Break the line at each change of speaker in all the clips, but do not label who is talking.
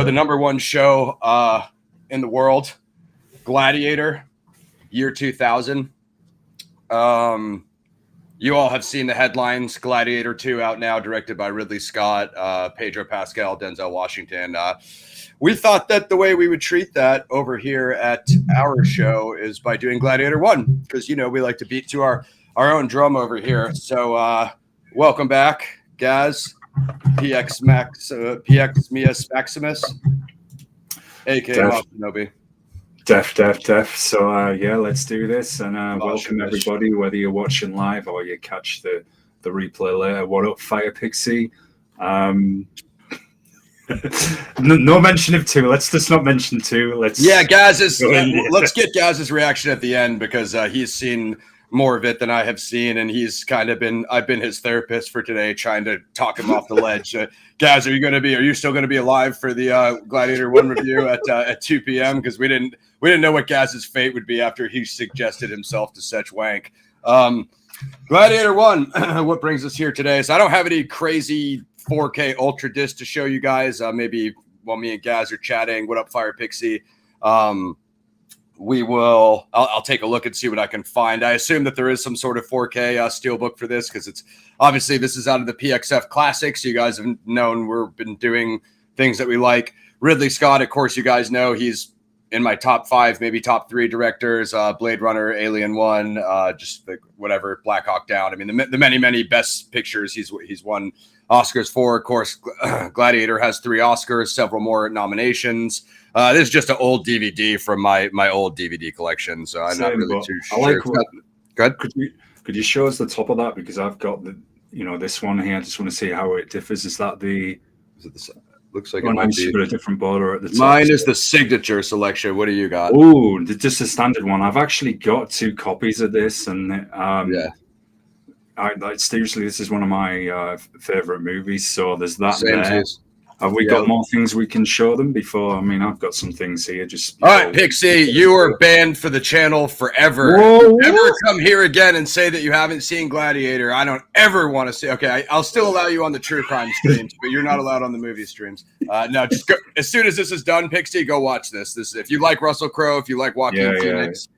The number one show in the world, Gladiator, year 2000. You all have seen the headlines. Gladiator 2 out now, directed by Ridley Scott, Pedro Pascal, Denzel Washington. We thought that the way we would treat that over here at our show is by doing Gladiator 1, because, you know, we like to beat to our own drum over here. So welcome back, guys. PX Maximus, aka Shinobi.
Def. So yeah, let's do this, and welcome everybody, whether you're watching live or you catch the replay later. What up, Fire Pixie? No mention of 2. Let's just not mention 2. Let's get
Gaz's reaction at the end, because he's seen more of it than I have seen, and he's kind of I've been his therapist for today, trying to talk him off the ledge. Gaz, are you still going to be alive for the Gladiator 1 review at 2 p.m.? Because we didn't know what Gaz's fate would be after he suggested himself to such wank. Gladiator 1, what brings us here today? So I don't have any crazy 4K ultra disc to show you guys. Maybe while me and Gaz are chatting, what up, Fire Pixie? I'll take a look and see what I can find. I assume that there is some sort of 4K steelbook for this, because it's obviously, this is out of the PXF Classics. You guys have known we've been doing things that we like. Ridley Scott, of course, you guys know he's in my top 5, maybe top 3 directors. Blade Runner, Alien 1, just whatever, Black Hawk Down. I mean, the many best pictures he's won Oscars for. Of course, Gladiator has 3 Oscars, several more nominations. This is just an old DVD from my old DVD collection, so I'm not really too sure.
I like
good.
Could you show us the top of that, because I've got this one here. I just want to see how it differs. Is that the? Is it the? Looks like it might be a different border at the top.
Mine is the signature selection. What do you got?
Oh, just a standard one. I've actually got 2 copies of this, and yeah. Seriously, this is one of my favorite movies. So there's that. There. Have we got more things we can show them before? I mean, I've got some things here. All
right, Pixie, you are banned for the channel forever.
Whoa,
never come here again and say that you haven't seen Gladiator. I don't ever want to see. Okay, I'll still allow you on the true crime streams, but you're not allowed on the movie streams. No, just go, as soon as this is done, Pixie, go watch this. If you like Russell Crowe, if you like Joaquin Phoenix.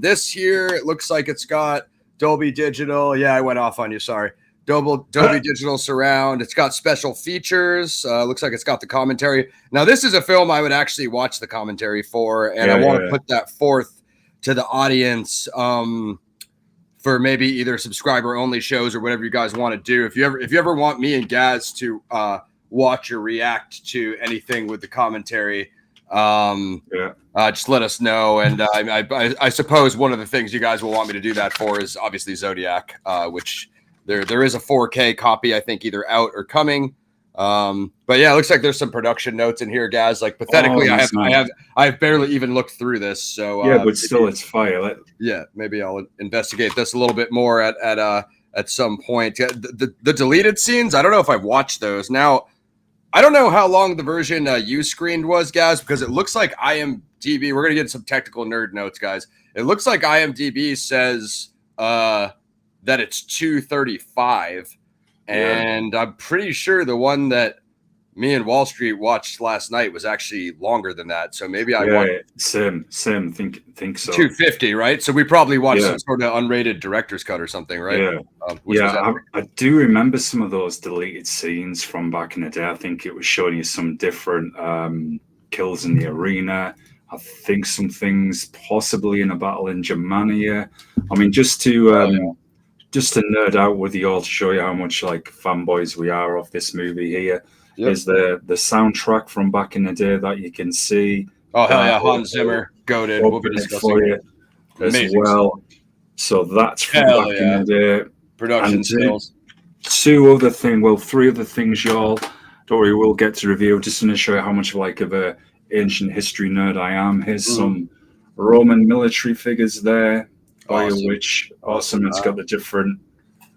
This here, it looks like it's got Dolby Digital. Yeah, I went off on you. Sorry. Dolby Digital Surround. It's got special features. Looks like it's got the commentary. Now, this is a film I would actually watch the commentary for, and I want to put that forth to the audience for maybe either subscriber-only shows or whatever you guys want to do. If you ever want me and Gaz to watch or react to anything with the commentary, just let us know. And I suppose one of the things you guys will want me to do that for is obviously Zodiac, which there is a 4K copy, I think, either out or coming. But yeah, it looks like there's some production notes in here, guys. Like, pathetically, I've barely even looked through this. So
but still, it's fire.
Maybe I'll investigate this a little bit more at some point. The deleted scenes, I don't know if I've watched those. Now, I don't know how long the version you screened was, guys, because it looks like IMDb. We're gonna get some technical nerd notes, guys. It looks like IMDb says that it's 2:35, and I'm pretty sure the one that me and Wall Street watched last night was actually longer than that. So maybe
same think so.
2:50, right? So we probably watched some sort of unrated director's cut or something, right?
I do remember some of those deleted scenes from back in the day. I think it was showing you some different kills in the arena. I think some things possibly in a battle in Germania. I mean, just to nerd out with you all, to show you how much like fanboys we are of this movie here. Is the soundtrack from back in the day that you can see.
Oh, hell yeah, Hans Zimmer, goated. We'll be discussing
it as well. So that's from back in the day.
Production skills.
3 other things, y'all. Don't worry, we'll get to review. Just to show you how much of a ancient history nerd I am. Here's some Roman military figures there. Awesome. It's got the different,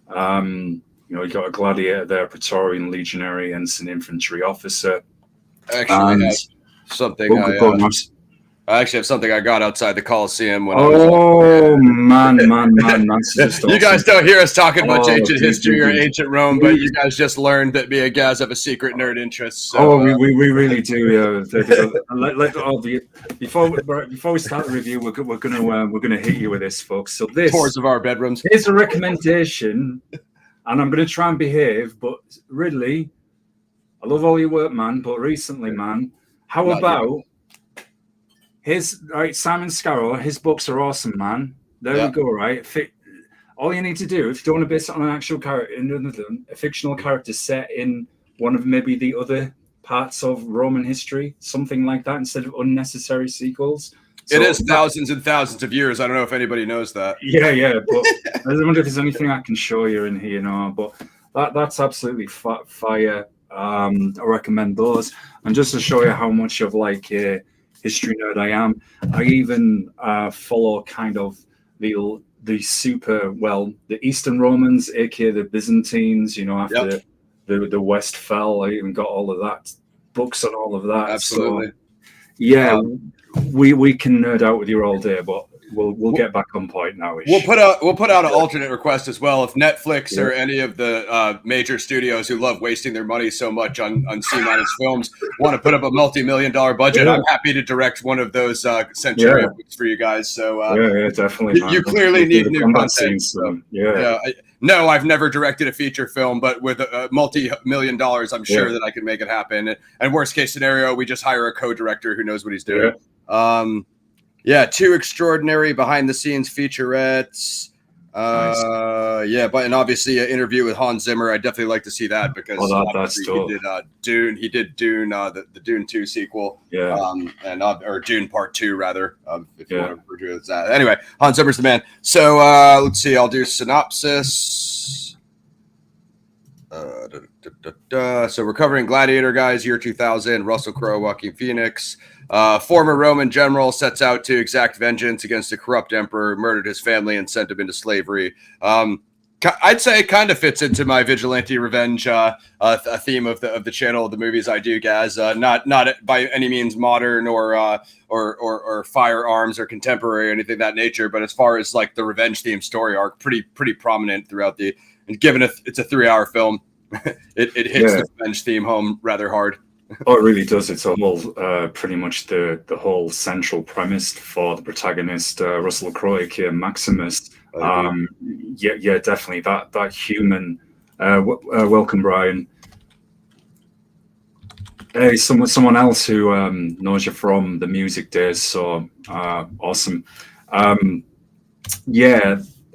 you got a gladiator there, Praetorian legionary, ensign infantry officer.
Actually, something I actually have something I got outside the Coliseum when I was.
Oh man, that's just awesome.
You guys don't hear us talking much ancient history or
dude.
ancient Rome, but you guys just learned that me and Gaz have a secret nerd interest. So,
Oh, we really do. Before we start the review, we're gonna hit you with this, folks. So this
tours of our bedrooms.
Here's a recommendation, and I'm gonna try and behave. But Ridley, I love all your work, man. But recently, man, how about Simon Scarrow? His books are awesome, man. There we go. Right, all you need to do if you don't want to base it on an actual character, a fictional character set in one of maybe the other parts of Roman history, something like that, instead of unnecessary sequels.
So, it is thousands and thousands of years. I don't know if anybody knows that.
Yeah, but I wonder if there's anything I can show you in here, but that's absolutely fire. I recommend those. And just to show you how much of like a history nerd I am, I even follow kind of the Eastern Romans, aka the Byzantines, after the West fell. I even got all of that, books on all of that.
Absolutely.
So, we can nerd out with you all day, but we'll get back on point now.
We'll put out an alternate request as well. If Netflix or any of the major studios who love wasting their money so much on C- films want to put up a multi-million-dollar budget, I'm happy to direct one of those Centurion books for you guys. So
definitely.
You clearly need new content.
Scenes,
no, I've never directed a feeture film, but with multi-million dollars, I'm sure that I can make it happen. And worst case scenario, we just hire a co-director who knows what he's doing. Two extraordinary behind-the-scenes featurettes. Nice. And obviously an interview with Hans Zimmer. I'd definitely like to see that because
that's dope.
He did Dune. He did Dune, the Dune 2 sequel. Or Dune Part 2 rather. If you want to refer to it as that. Anyway, Hans Zimmer's the man. So let's see. I'll do synopsis. So we're covering Gladiator, guys. Year 2000. Russell Crowe, Joaquin Phoenix. Former Roman general sets out to exact vengeance against a corrupt emperor, murdered his family, and sent him into slavery. I'd say it kind of fits into my vigilante revenge a theme of the channel, the movies I do, guys. Not by any means modern or firearms or contemporary or anything of that nature, but as far as like the revenge theme story arc, pretty prominent throughout the. And given it's a 3-hour film, it hits the revenge theme home rather hard.
Oh, it really does. It's all pretty much the whole central premise for the protagonist, Russell Crowe, aka Maximus. Definitely that human. Welcome, Brian. Hey, someone else who knows you from the music days. So awesome.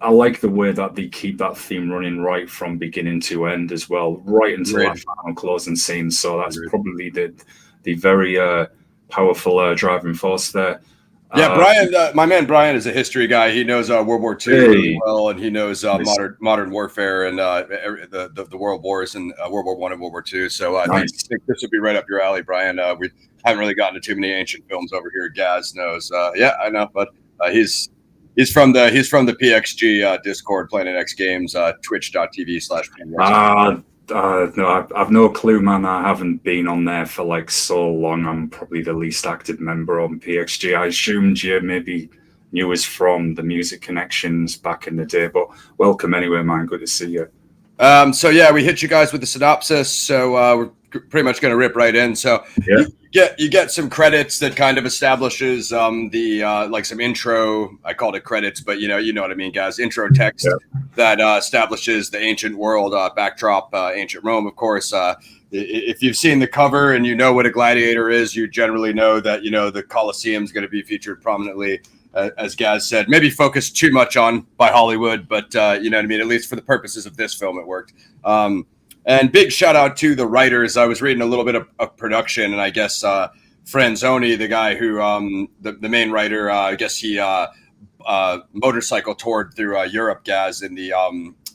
I like the way that they keep that theme running right from beginning to end as well, right until that final closing scene. So that's probably the very powerful driving force there.
Brian, my man Brian is a history guy. He knows World War II really well, and he knows modern warfare and the world wars and World War I and World War II. So I think this would be right up your alley, Brian. We haven't really gotten to too many ancient films over here. Gaz knows. I know, but He's from the PXG Discord, Planet X Games, twitch.tv/.
No, I've no clue, man. I haven't been on there for like so long. I'm probably the least active member on PXG. I assumed you maybe knew us from the Music Connections back in the day, but welcome anyway, man. Good to see you.
We hit you guys with the synopsis. So we're pretty much going to rip right in. So you get some credits that kind of establishes like some intro. I called it credits, but you know what I mean, guys. Intro text that establishes the ancient world backdrop, ancient Rome, of course. If you've seen the cover and you know what a gladiator is, you generally know that the Colosseum is going to be featured prominently. As Gaz said, maybe focused too much on by Hollywood, but you know what I mean? At least for the purposes of this film, it worked. And big shout out to the writers. I was reading a little bit of production, and I guess Franzoni, the guy who, the main writer, I guess he motorcycle toured through Europe, Gaz, in the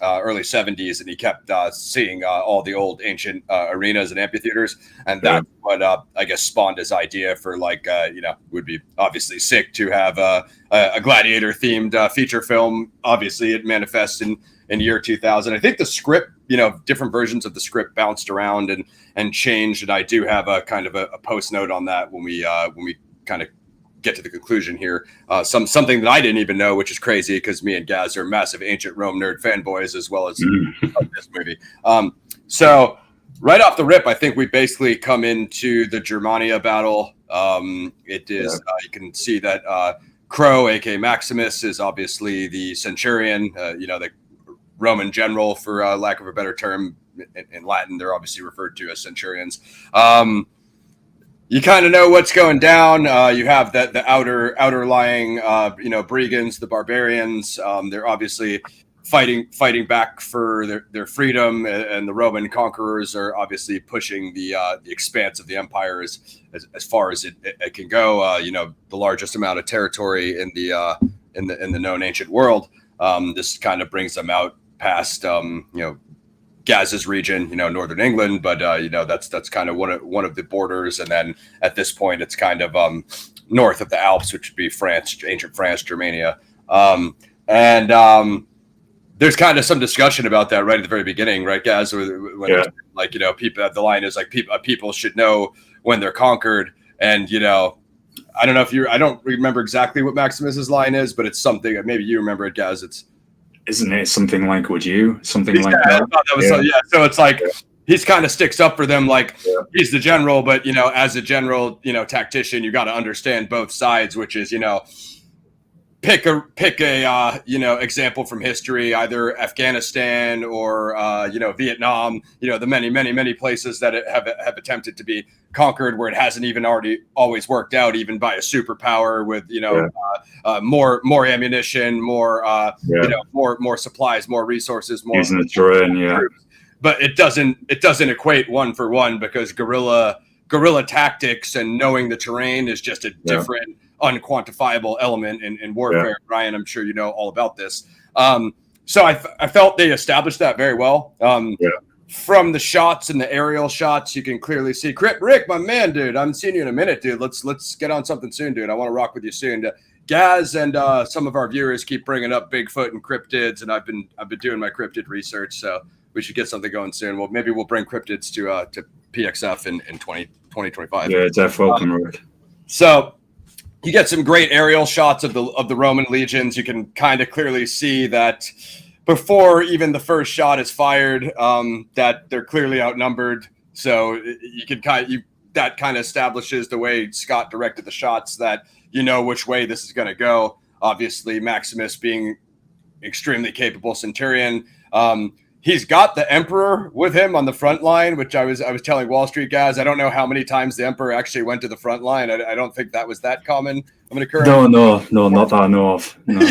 early 70s, and he kept seeing all the old ancient arenas and amphitheaters, and that's what I guess spawned his idea for would be obviously sick to have a gladiator themed feature film. Obviously it manifests in year 2000. I think the script, different versions of the script bounced around and changed, and I do have a kind of a post note on that when we kind of get to the conclusion here. Something that I didn't even know, which is crazy because me and Gaz are massive ancient Rome nerd fanboys as well as this movie. So right off the rip, I think we basically come into the Germania battle. It is you can see that Crowe, aka Maximus, is obviously the Centurion. The Roman general, for lack of a better term. In Latin, they're obviously referred to as centurions. You kind of know what's going down. You have the outer lying, Brigands, the barbarians. They're obviously fighting back for their freedom, and the Roman conquerors are obviously pushing the expanse of the empire as far as it can go. The largest amount of territory in the known ancient world. This kind of brings them out past Gaz's region, northern England, but that's kind of one of the borders, and then at this point it's kind of north of the Alps, which would be France, ancient France, Germania, and there's kind of some discussion about that right at the very beginning, right, Gaz? People. The line is like people should know when they're conquered, and I don't know I don't remember exactly what Maximus's line is, but it's something. Maybe you remember it, Gaz.
Isn't it something like would you? Something like that?
I thought that was so it's like he's kind of sticks up for them like he's the general, but as a general, tactician, you got to understand both sides, which is, pick a example from history, either Afghanistan or Vietnam, the many places that have attempted to be conquered where it hasn't even always worked out, even by a superpower with more ammunition, more supplies, more resources, more
using the terrain,
but it doesn't equate one for one, because guerrilla tactics and knowing the terrain is just a different unquantifiable element in warfare. Ryan, I'm sure you know all about this. So I felt they established that very well. From the shots and the aerial shots, you can clearly see Rick, my man, dude. I haven't seen you in a minute, dude. Let's get on something soon, dude. I want to rock with you soon. Gaz and some of our viewers keep bringing up Bigfoot and cryptids, and I've been doing my cryptid research, so we should get something going soon. Well, maybe we'll bring cryptids to PXF in 2025.
Yeah, definitely welcome, Rick.
So you get some great aerial shots of the Roman legions. You can kind of clearly see that before even the first shot is fired, that they're clearly outnumbered. So you can that kind of establishes the way Scott directed the shots, that which way this is going to go. Obviously, Maximus being extremely capable Centurion. He's got the Emperor with him on the front line, which I was telling Wall Street guys. I don't know how many times the Emperor actually went to the front line. I don't think that was that common. I'm going to correct.
No, not that I know of. No.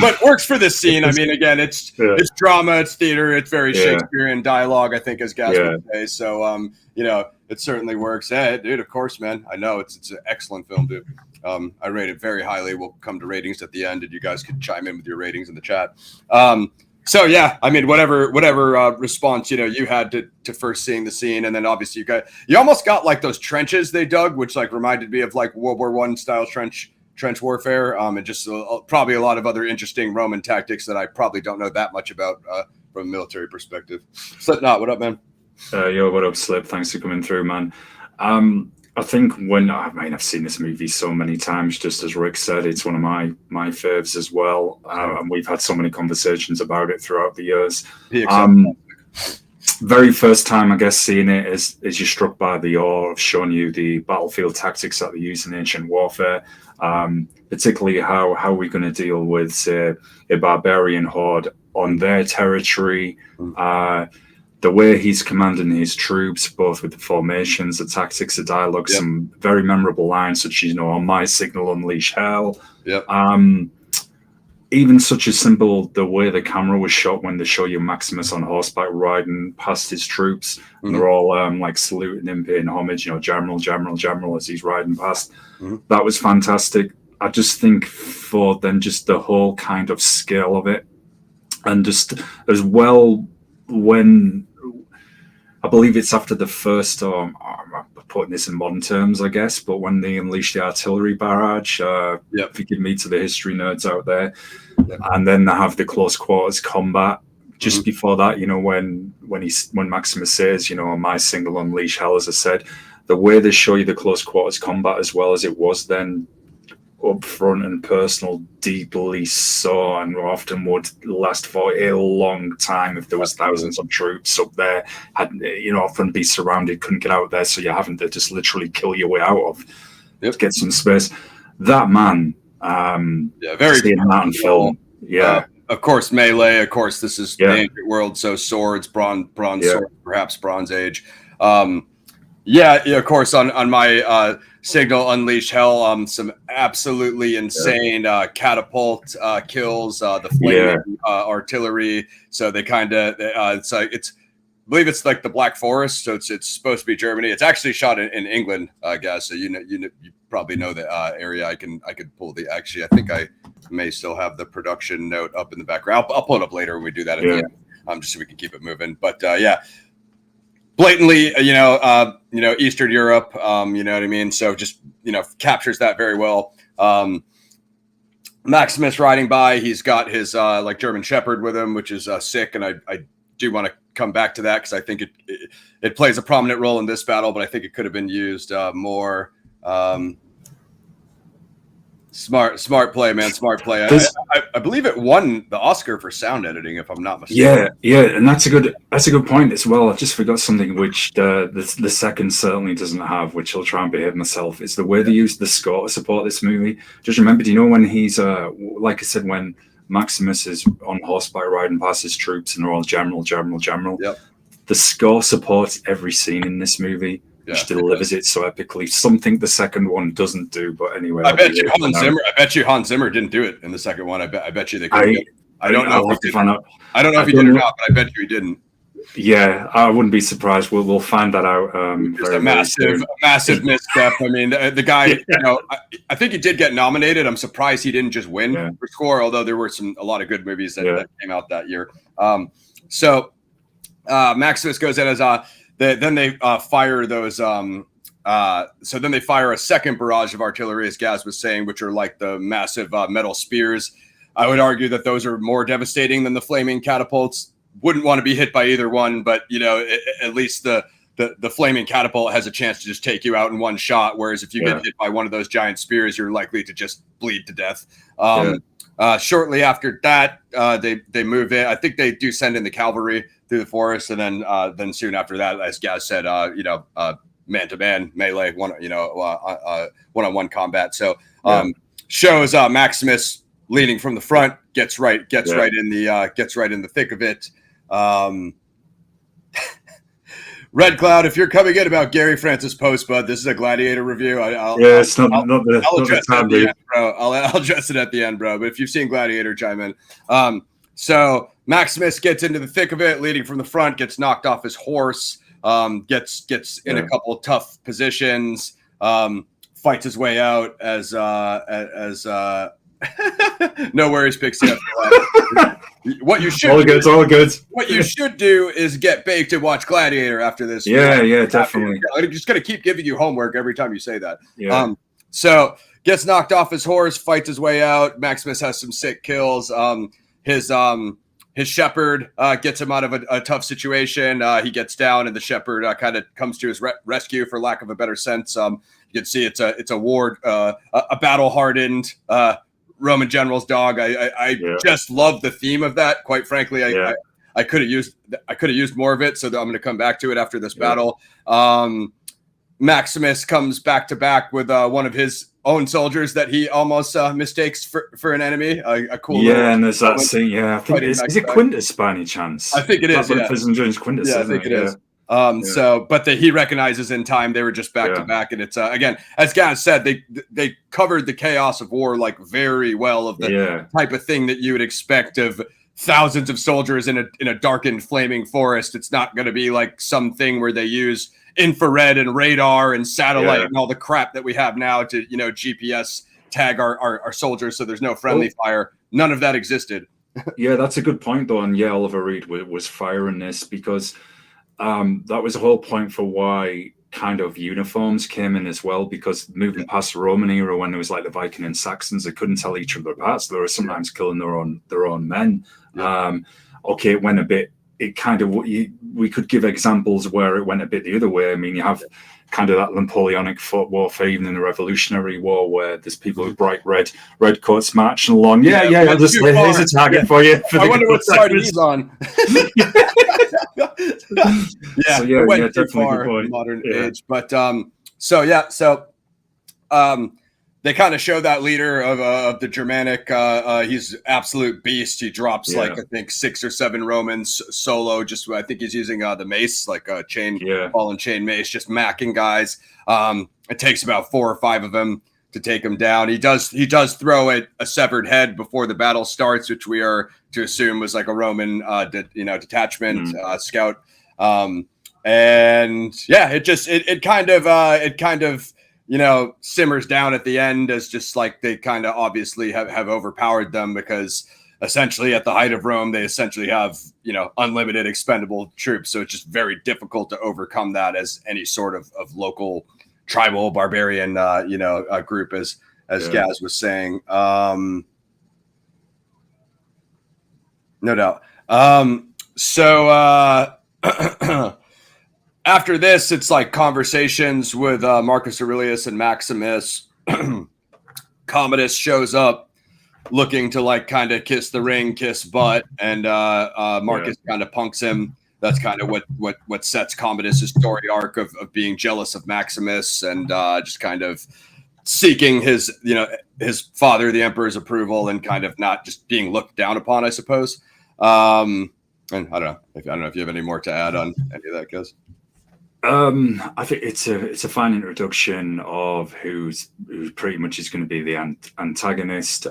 But works for this scene. I mean, again, it's drama, it's theater, it's very Shakespearean dialogue, I think, as Gaz would say. So, it certainly works. Hey, dude, of course, man. I know it's an excellent film, dude. I rate it very highly. We'll come to ratings at the end, and you guys can chime in with your ratings in the chat. So yeah, I mean, whatever response you had to first seeing the scene, and then obviously you almost got like those trenches they dug, which like reminded me of like World War I style trench warfare, and just probably a lot of other interesting Roman tactics that I probably don't know that much about from a military perspective. Slipknot, what up, man?
Yo, what up, Slip? Thanks for coming through, man. I think I've seen this movie so many times, just as Rick said, it's one of my faves as well. And we've had so many conversations about it throughout the years. Very first time, I guess, seeing it is you're struck by the awe of showing you the battlefield tactics that they use in ancient warfare, particularly how we're going to deal with, say, a barbarian horde on their territory. The way he's commanding his troops, both with the formations, the tactics, the dialogue, some very memorable lines, such as, on my signal, unleash hell. Even such a simple, the way the camera was shot when they show you Maximus on horseback riding past his troops, and they're all like saluting him, paying homage, general, as he's riding past. That was fantastic. I just think for then just the whole kind of scale of it, and just as well when I believe it's after the first, I'm putting this in modern terms, I guess, but when they unleashed the artillery barrage, forgive me to the history nerds out there, and then they have the close quarters combat. Just before that, when Maximus says, my single unleash hell, as I said, the way they show you the close quarters combat as well as it was then, up front and personal, deeply so, and often would last for a long time if there was thousands of troops up there, had, you know, often be surrounded, couldn't get out there, so you're having to just literally kill your way out of to get some space. That man,
very
seeing that in film,
of course, melee. Of course, this is the ancient world, so swords, bronze swords, perhaps Bronze Age. Of course, on my signal, Unleash Hell, some absolutely insane catapult kills, the flaming artillery. So they kind of, it's like, I believe it's like the Black Forest, so it's supposed to be Germany. It's actually shot in England, I guess. So you probably know the area. I could pull the, actually, I think I may still have the production note up in the background. I'll pull it up later when we do that at the end, just so we can keep it moving. But blatantly, Eastern Europe, you know what I mean? So just, captures that very well. Maximus riding by, he's got his like German Shepherd with him, which is sick. And I do want to come back to that because I think it plays a prominent role in this battle, but I think it could have been used more. Smart play, man. Smart play. I believe it won the Oscar for sound editing, if I'm not mistaken.
Yeah, and that's a good point as well. I just forgot something which the second certainly doesn't have, which I'll try and behave myself. Is the way they use the score to support this movie. Just remember, do you know when he's like I said, when Maximus is on horseback riding past his troops and they're all general.
Yep.
The score supports every scene in this movie. Which delivers it so epically. Something the second one doesn't do, but anyway.
I bet you Hans Zimmer didn't do it in the second one. I bet you they couldn't. I don't know if he did. I don't know if he did or not, but I bet you he didn't.
Yeah, I wouldn't be surprised. We'll find that out.
Just a massive misstep. I mean, the guy. I think he did get nominated. I'm surprised he didn't just win for score. Although there were a lot of good movies that came out that year. So Maximus goes in as then they fire those. So then they fire a second barrage of artillery, as Gaz was saying, which are like the massive metal spears. I would argue that those are more devastating than the flaming catapults. Wouldn't want to be hit by either one, but at least the flaming catapult has a chance to just take you out in one shot. Whereas if you get hit by one of those giant spears, you're likely to just bleed to death. Shortly after that, they move in. I think they do send in the cavalry through the forest, and then soon after that, as Gaz said, man-to-man melee, one-on-one combat. So shows Maximus leading from the front, gets right in the thick of it. Red Cloud, if you're coming in about Gary Francis Post, bud, this is a Gladiator review. I'll address it at the end, bro. I'll address it at the end, bro. But if you've seen Gladiator, chime in. So Maximus gets into the thick of it, leading from the front, gets knocked off his horse, gets in a couple of tough positions, fights his way out as no worries, Pixie. What you should
all good.
What you should do is get baked and watch Gladiator after this.
Yeah, definitely.
I'm just gonna keep giving you homework every time you say that.
Yeah.
So gets knocked off his horse, fights his way out. Maximus has some sick kills. His shepherd gets him out of a tough situation. He gets down, and the shepherd kind of comes to his rescue, for lack of a better sense. You can see it's a battle hardened Roman general's dog. I just love the theme of that. Quite frankly, I could have used more of it. So I'm going to come back to it after this battle. Maximus comes back to back with one of his own soldiers that he almost mistakes for an enemy. A cool.
Yeah, and there's that scene. Yeah, I think is it Quintus by any chance?
I think it is.
Quintus,
I think it is. So, but he recognizes in time they were just back to back, and it's again, as Gaz said, they covered the chaos of war like very well, of the type of thing that you would expect of thousands of soldiers in a darkened, flaming forest. It's not going to be like something where they use infrared and radar and satellite and all the crap that we have now to GPS tag our soldiers, so there's no friendly fire. None of that existed.
Yeah, that's a good point though, and Oliver Reed was firing this because. That was the whole point for why kind of uniforms came in as well, because moving past the Roman era when there was like the Viking and Saxons, they couldn't tell each other apart, so they were sometimes killing their own men. It went a bit. It kind of we could give examples where it went a bit the other way. I mean, you have kind of that Napoleonic warfare, even in the Revolutionary War, where there's people with bright red coats marching along. Yeah, here's a target for you.
I wonder what side he's on.
Definitely good point.
Modern age, but they kind of show that leader of the Germanic. He's absolute beast. He drops I think 6 or 7 Romans solo. Just I think he's using the mace, like a ball and chain mace, just macking guys. It takes about 4 or 5 of them to take him down. He does throw a severed head before the battle starts, which we are to assume was like a Roman detachment scout. It kind of simmers down at the end as just like they kind of obviously have overpowered them, because essentially at the height of Rome, they essentially have, unlimited expendable troops. So it's just very difficult to overcome that as any sort of local tribal barbarian, group, as Gaz was saying. No doubt. After this, it's like conversations with Marcus Aurelius and Maximus. Commodus shows up looking to like kind of kiss the ring, kiss butt, and Marcus kind of punks him. That's kind of what sets Commodus' story arc of being jealous of Maximus and just kind of seeking his father, the emperor's approval, and kind of not just being looked down upon, I suppose. And I don't know if you have any more to add on any of that, guys.
I think it's a fine introduction of who's pretty much is going to be the antagonist.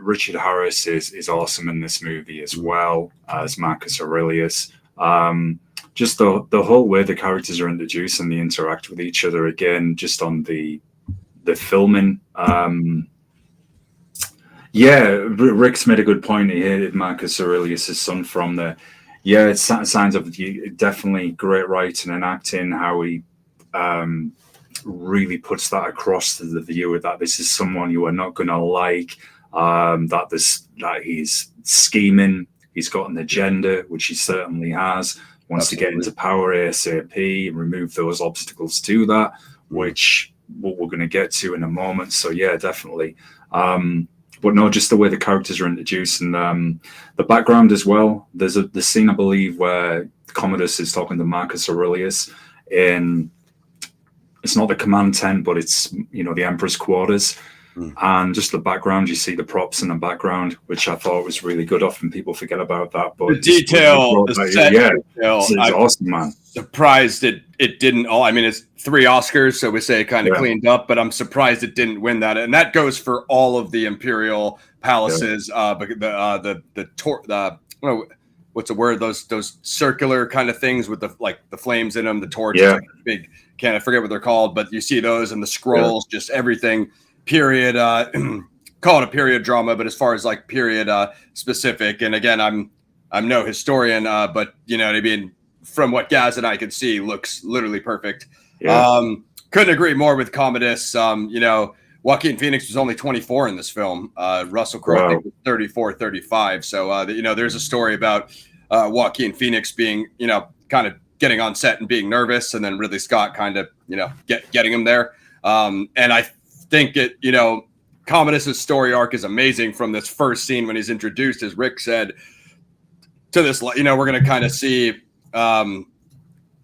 Richard Harris is awesome in this movie as well as Marcus Aurelius. Just the whole way the characters are introduced and they interact with each other, again, just on the filming. Rick's made a good point. He hated Marcus Aurelius' son from the. Yeah, it's signs of definitely great writing and acting, how he really puts that across to the viewer that this is someone you are not going to like, that he's scheming, he's got an agenda, which he certainly has, wants to get into power ASAP and remove those obstacles to that, which we're going to get to in a moment. So yeah, definitely. But no, just the way the characters are introduced and the background as well. There's the scene, I believe, where Commodus is talking to Marcus Aurelius in, it's not the command tent, but it's, the Emperor's quarters. And just the background, you see the props in the background, which I thought was really good. Often people forget about that. But
the detail,
it's awesome, man.
Surprised it didn't. It's 3 Oscars, so we say it kind of cleaned up. But I'm surprised it didn't win that, and that goes for all of the imperial palaces. What's the word? Those circular kind of things with the flames in them, the torches, like big. I forget what they're called, but you see those and the scrolls, just everything. Period. Call it a period drama, but as far as like period specific, and again, I'm no historian, but you know what I mean. From what Gaz and I could see, looks literally perfect. Couldn't agree more with Commodus. Joaquin Phoenix was only 24 in this film. Russell Crowe I think was 34, 35. So there's a story about Joaquin Phoenix being kind of getting on set and being nervous, and then Ridley Scott kind of getting him there. And I think Commodus' story arc is amazing from this first scene when he's introduced, as Rick said, to this. We're going to kind of see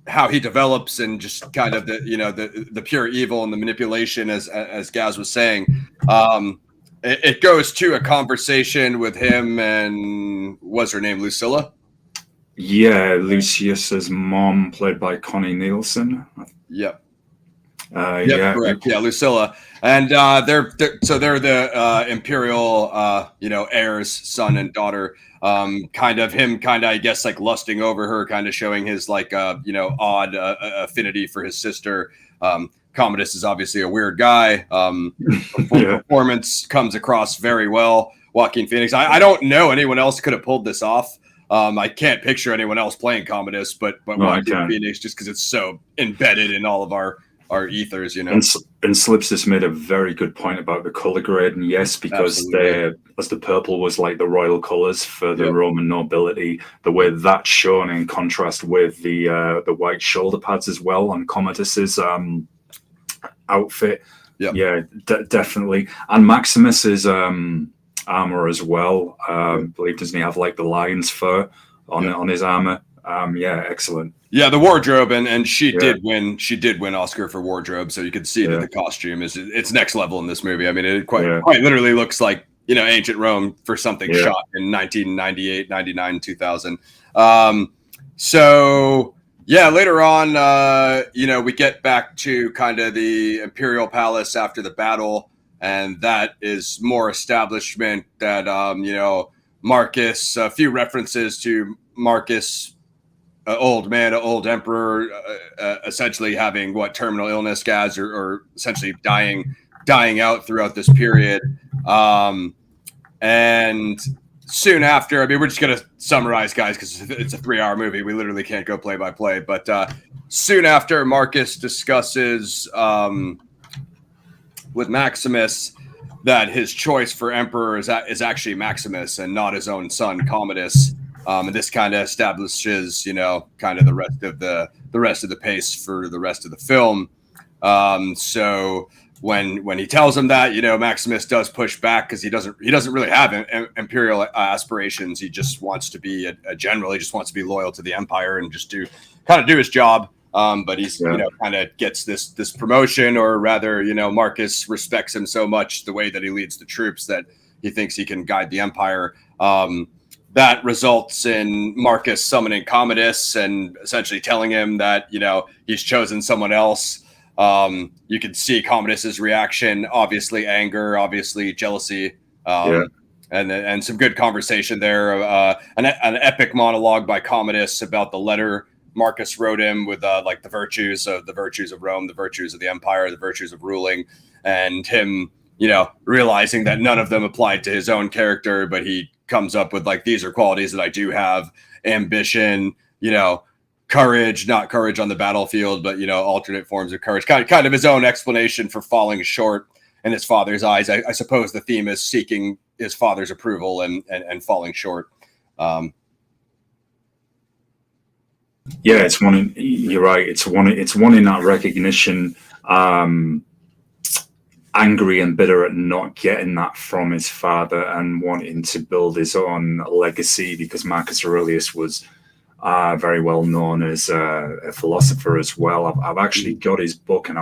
how he develops and just kind of the pure evil and the manipulation, as Gaz was saying. It goes to a conversation with him and what's her name, Lucilla? Yeah,
Lucius's mom, played by Connie Nielsen.
Yep. Correct. Yeah, Lucilla, and they're the imperial, heirs, son and daughter. Kind of I guess, like lusting over her, kind of showing his odd affinity for his sister. Commodus is obviously a weird guy. Performance comes across very well. Joaquin Phoenix. I don't know anyone else could have pulled this off. I can't picture anyone else playing Commodus, but Joaquin Phoenix, just because it's so embedded in all of our our ethers, you know.
And Slips just made a very good point about the color grade, and yes, because as the purple was like the royal colors for the Roman nobility, the way that's shown in contrast with the white shoulder pads as well on Commodus's outfit. Yeah, definitely. And Maximus's armor as well. I believe, doesn't he have like the lion's fur on his armor? Yeah, excellent.
Yeah, the wardrobe, and she did win. She did win Oscar for wardrobe, so you can see that the costume it's next level in this movie. I mean, it quite literally looks like, you know, ancient Rome for something shot in 1998, 99, 2000. So yeah, later on, you know, we get back to kind of the Imperial Palace after the battle, and that is more establishment that you know, Marcus. A few references to Marcus. Old emperor, essentially having terminal illness, Gaz, or essentially dying out throughout this period. And soon after, I mean, we're just going to summarize, guys, because it's a 3-hour movie. We literally can't go play by play. But soon after, Marcus discusses with Maximus that his choice for emperor is actually Maximus and not his own son, Commodus. And this kind of establishes, you know, kind of the rest of the pace for the rest of the film. So when he tells him that, you know, Maximus does push back because he doesn't really have imperial aspirations. He just wants to be a general. He just wants to be loyal to the empire and just do his job. But he's you know, kind of gets this promotion, or rather, you know, Marcus respects him so much the way that he leads the troops that he thinks he can guide the empire. That results in Marcus summoning Commodus and essentially telling him that, you know, he's chosen someone else. You can see Commodus's reaction, obviously anger, obviously jealousy, and some good conversation there. An epic monologue by Commodus about the letter Marcus wrote him with like the virtues of Rome, the virtues of the empire, the virtues of ruling, and him, you know, realizing that none of them applied to his own character, but he comes up with like, these are qualities that I do have: ambition, you know, courage, not courage on the battlefield, but, you know, alternate forms of courage, kind of his own explanation for falling short in his father's eyes. I suppose the theme is seeking his father's approval and falling short.
Yeah, you're right. It's one in that recognition, angry and bitter at not getting that from his father and wanting to build his own legacy, because Marcus Aurelius was very well known as a philosopher as well. I've actually got his book, and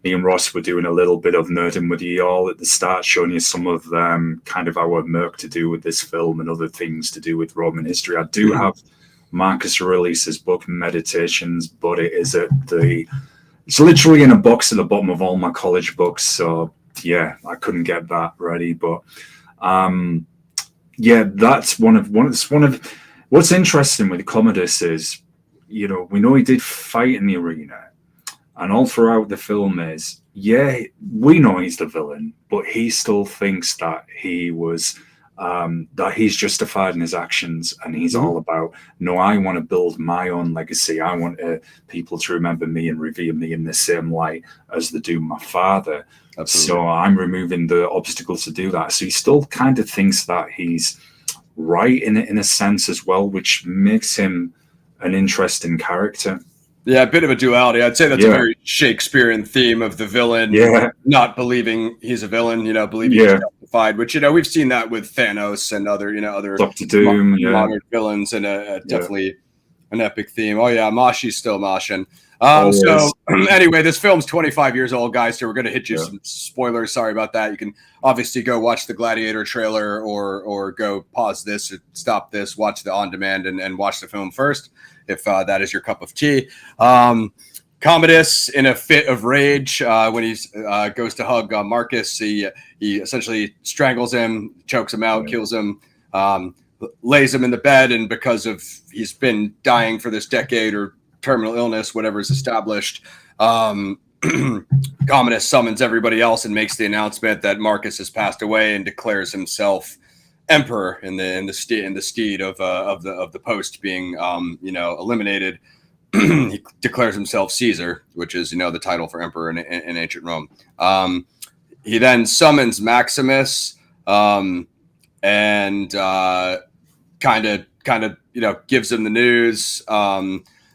me and Ross were doing a little bit of nerding with you all at the start, showing you some of kind of our work to do with this film and other things to do with Roman history. I do have Marcus Aurelius's book, Meditations, but it's literally in a box at the bottom of all my college books. So yeah, I couldn't get that ready. But yeah, that's one of what's interesting with Commodus is, you know, we know he did fight in the arena, and all throughout the film is, yeah, we know he's the villain, but he still thinks that he was that he's justified in his actions, and he's all about, no, I want to build my own legacy. I want people to remember me and revere me in the same light as they do my father. Absolutely. So I'm removing the obstacles to do that. So he still kind of thinks that he's right in a sense as well, which makes him an interesting character.
Yeah, a bit of a duality. I'd say that's a very Shakespearean theme of the villain not believing he's a villain, you know, believing he's justified, which, you know, we've seen that with Thanos and other Dr. Doom, modern villains, and definitely an epic theme. Oh yeah, Moshi's still moshing. So anyway, this film's 25 years old, guys, so we're going to hit you some spoilers. Sorry about that. You can obviously go watch the Gladiator trailer, or go pause this or stop this, watch the on-demand, and watch the film first, if that is your cup of tea. Commodus, in a fit of rage, when he goes to hug Marcus, he essentially strangles him, chokes him out, kills him, lays him in the bed, and because of he's been dying for this decade, or terminal illness, whatever is established, Commodus summons everybody else and makes the announcement that Marcus has passed away, and declares himself emperor in the stead of the post being eliminated. he declares himself Caesar, which is, the title for emperor in ancient Rome. He then summons Maximus, and kind of gives him the news.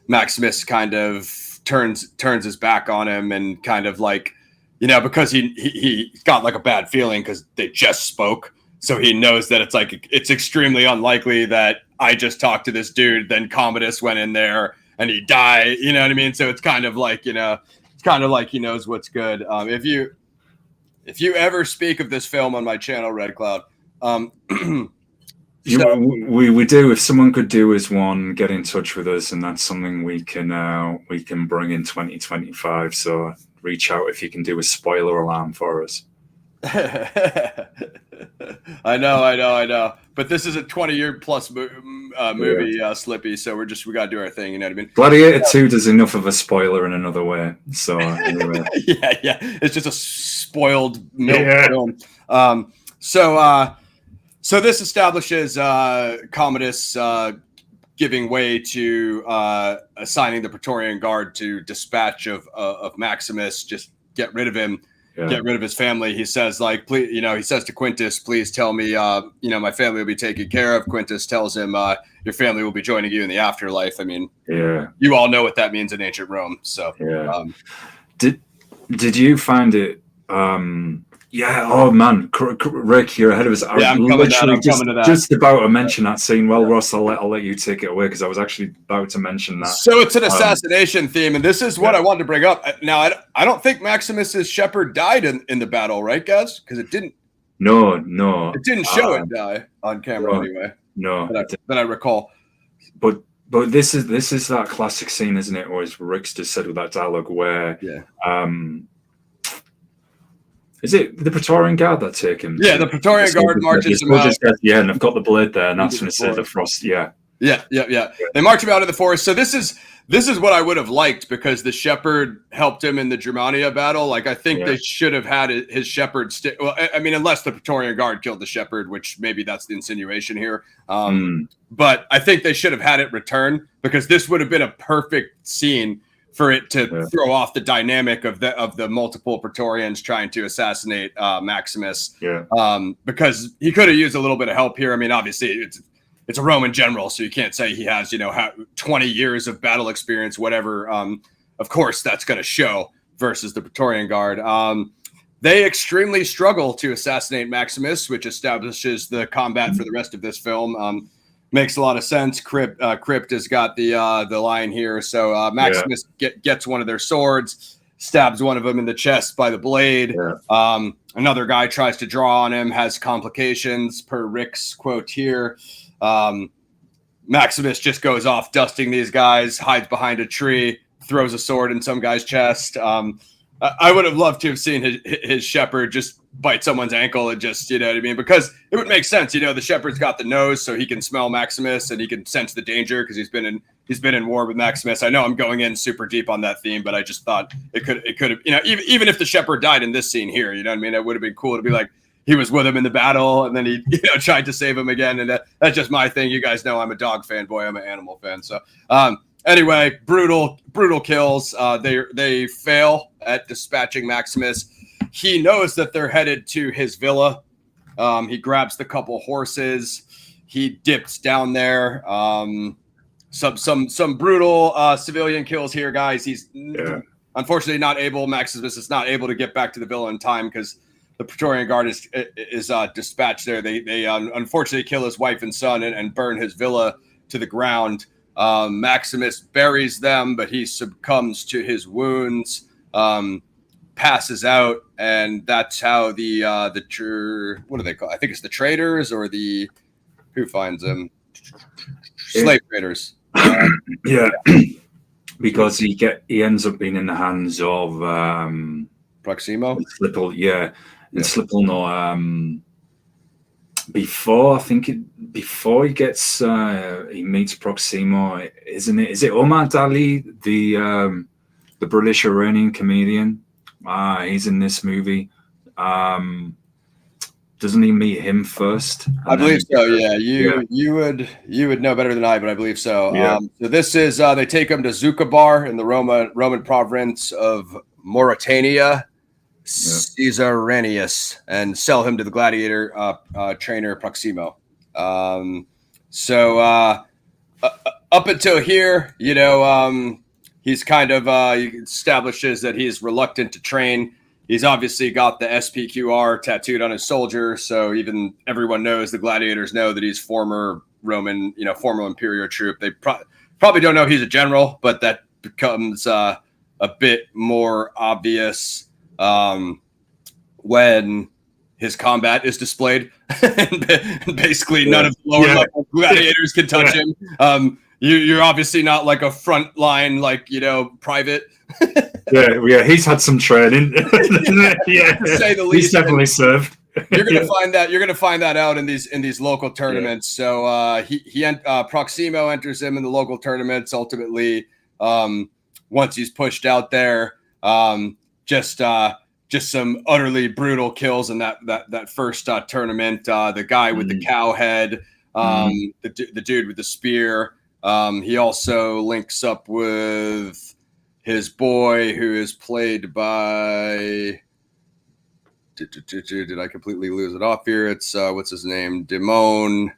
Maximus kind of turns his back on him, and kind of like, because he got like a bad feeling because they just spoke. So he knows that it's extremely unlikely that I just talked to this dude, then Commodus went in there and he died. You know what I mean? So it's kind of like, it's kind of like he knows what's good. If you ever speak of this film on my channel, Red Cloud,
we do. If someone could do us one, get in touch with us, and that's something we can bring in 2025. So reach out if you can do a spoiler alarm for us.
I know. But this is a 20-year-plus movie, Slippy. So we got to do our thing. You know what I mean?
Gladiator 2 does enough of a spoiler in another way. So anyway.
yeah, it's just a spoiled milk film. So this establishes Commodus giving way to assigning the Praetorian Guard to dispatch of Maximus. Just get rid of him. Get rid of his family. He says, like, please, he says to Quintus, please tell me, my family will be taken care of. Quintus tells him, your family will be joining you in the afterlife. I mean, you all know what that means in ancient Rome. So,
did you find it? Oh man, Rick, you're ahead of us.
I'm coming to that.
Just about to mention that scene. Well, Ross, I'll let you take it away because I was actually about to mention that.
So it's an assassination theme, and this is what I wanted to bring up. Now, I don't think Maximus's shepherd died in the battle, right, guys? Because it didn't.
No,
it didn't show it die on camera anyway.
No,
that I recall.
But this is that classic scene, isn't it? Or as Rick's just said with that dialogue, where is it the Praetorian Guard that take him?
Yeah, the Praetorian Guard marches him out.
And I've got the blade there, and that's when it says the frost. Yeah.
They march him out of the forest. So this is what I would have liked, because the shepherd helped him in the Germania battle. Like, I think they should have had his shepherd well, I mean, unless the Praetorian Guard killed the shepherd, which maybe that's the insinuation here. But I think they should have had it return, because this would have been a perfect scene for it to throw off the dynamic of the multiple Praetorians trying to assassinate Maximus. Because he could have used a little bit of help here. I mean, obviously it's a Roman general, so you can't say he has 20 years of battle experience, whatever. Of course, that's going to show versus the Praetorian Guard. They extremely struggle to assassinate Maximus, which establishes the combat for the rest of this film. Makes a lot of sense. Crypt has got the line here. So Maximus gets one of their swords, stabs one of them in the chest by the blade. Another guy tries to draw on him, has complications, per Rick's quote here. Maximus just goes off dusting these guys, hides behind a tree, throws a sword in some guy's chest. I would have loved to have seen his shepherd just bite someone's ankle and just, you know what I mean? Because it would make sense. The shepherd's got the nose, so he can smell Maximus and he can sense the danger because he's been in war with Maximus. I know I'm going in super deep on that theme, but I just thought it could have, even if the shepherd died in this scene here, you know what I mean? It would have been cool to be like, he was with him in the battle and then he tried to save him again. And that's just my thing. You guys know I'm a dog fanboy. I'm an animal fan. So, anyway, brutal kills. They fail at dispatching Maximus. He knows that they're headed to his villa. He grabs the couple horses. He dips down there. Some brutal civilian kills here, guys. He's unfortunately not able. Maximus is not able to get back to the villa in time because the Praetorian Guard is dispatched there. They unfortunately kill his wife and son and burn his villa to the ground. Maximus buries them, but he succumbs to his wounds, passes out, and that's how what do they call? I think it's the traitors or who finds them? Slave traders.
Because he ends up being in the hands of
Proximo.
And Slipple before he gets he meets Proximo, isn't it? Is it Omar Dali, the British Iranian comedian? He's in this movie. doesn't he meet him first?
I believe so. Yeah, you would know better than I, but I believe so.
Yeah.
So this is they take him to Zucabar in the Roman province of Mauritania, Caesaranius, and sell him to the gladiator trainer Proximo. Up until here, he's kind of he establishes that he's reluctant to train. He's obviously got the SPQR tattooed on his soldier, so even everyone knows, the gladiators know that he's former Roman, former imperial troop. They probably don't know he's a general, but that becomes a bit more obvious when his combat is displayed. And basically, none of the lower level gladiators can touch him. You're obviously not like a front line, private.
yeah, he's had some training. Yeah,
to say the least.
He's definitely served.
You're gonna find that. You're gonna find that out in these local tournaments. Yeah. So Proximo enters him in the local tournaments. Ultimately, once he's pushed out there, just some utterly brutal kills in that first tournament. The guy with the cow head, the dude with the spear. He also links up with his boy, who is played by. Did I completely lose it off here? It's what's his name? Dimon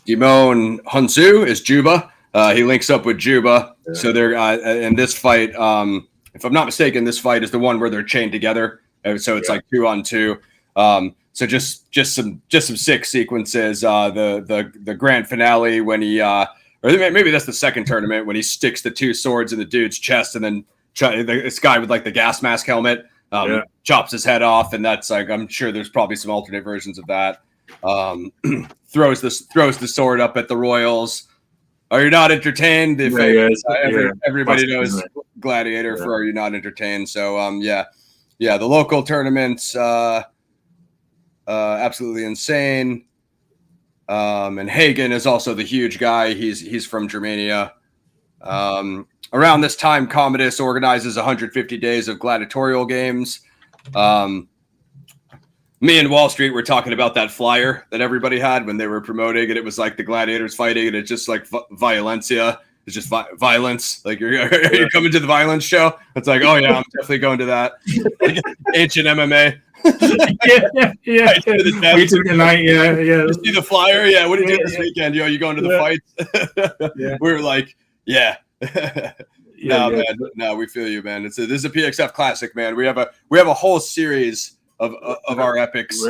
Hunsu is Juba. He links up with Juba. Yeah. So they're in this fight. If I'm not mistaken, this fight is the one where they're chained together. So it's like 2-on-2. So just some sick sequences. The grand finale when he or maybe that's the second tournament when he sticks the two swords in the dude's chest and then this guy with like the gas mask helmet chops his head off, and that's like, I'm sure there's probably some alternate versions of that. Throws the sword up at the royals. Are you not entertained? Everybody knows Gladiator for Are You Not Entertained? So the local tournaments absolutely insane. And Hagen is also the huge guy. He's from Germania. Around this time, Commodus organizes 150 days of gladiatorial games. Me and Wall Street were talking about that flyer that everybody had when they were promoting, and it was like the gladiators fighting, and it's just like violencia. It's just violence. Like, are you coming to the violence show? It's like, oh yeah, I'm definitely going to that. Ancient MMA.
Yeah. We do tonight. Yeah.
You see the flyer? Yeah. What are you doing this weekend? You going to the fights? We were like, yeah. Man. No, we feel you, man. This is a PXF classic, man. We have a whole series of our epics.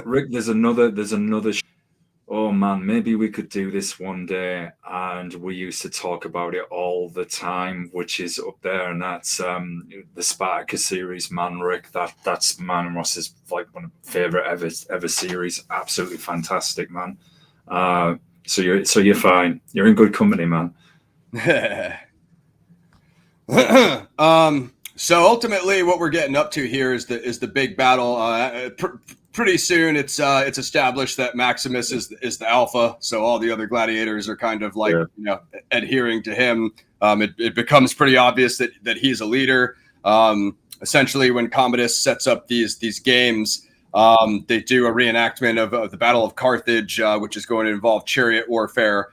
Rick, there's another. Oh man, maybe we could do this one day. And we used to talk about it all the time, which is up there, and that's the Spartacus series, man. Rick, that's Man Ross's like one of my favorite ever series. Absolutely fantastic, man. So you're fine. You're in good company, man.
So ultimately, what we're getting up to here is the big battle. Pretty soon, it's established that Maximus is the alpha. So all the other gladiators are kind of like adhering to him. It becomes pretty obvious that he's a leader. Essentially, when Commodus sets up these games, they do a reenactment of the Battle of Carthage, which is going to involve chariot warfare.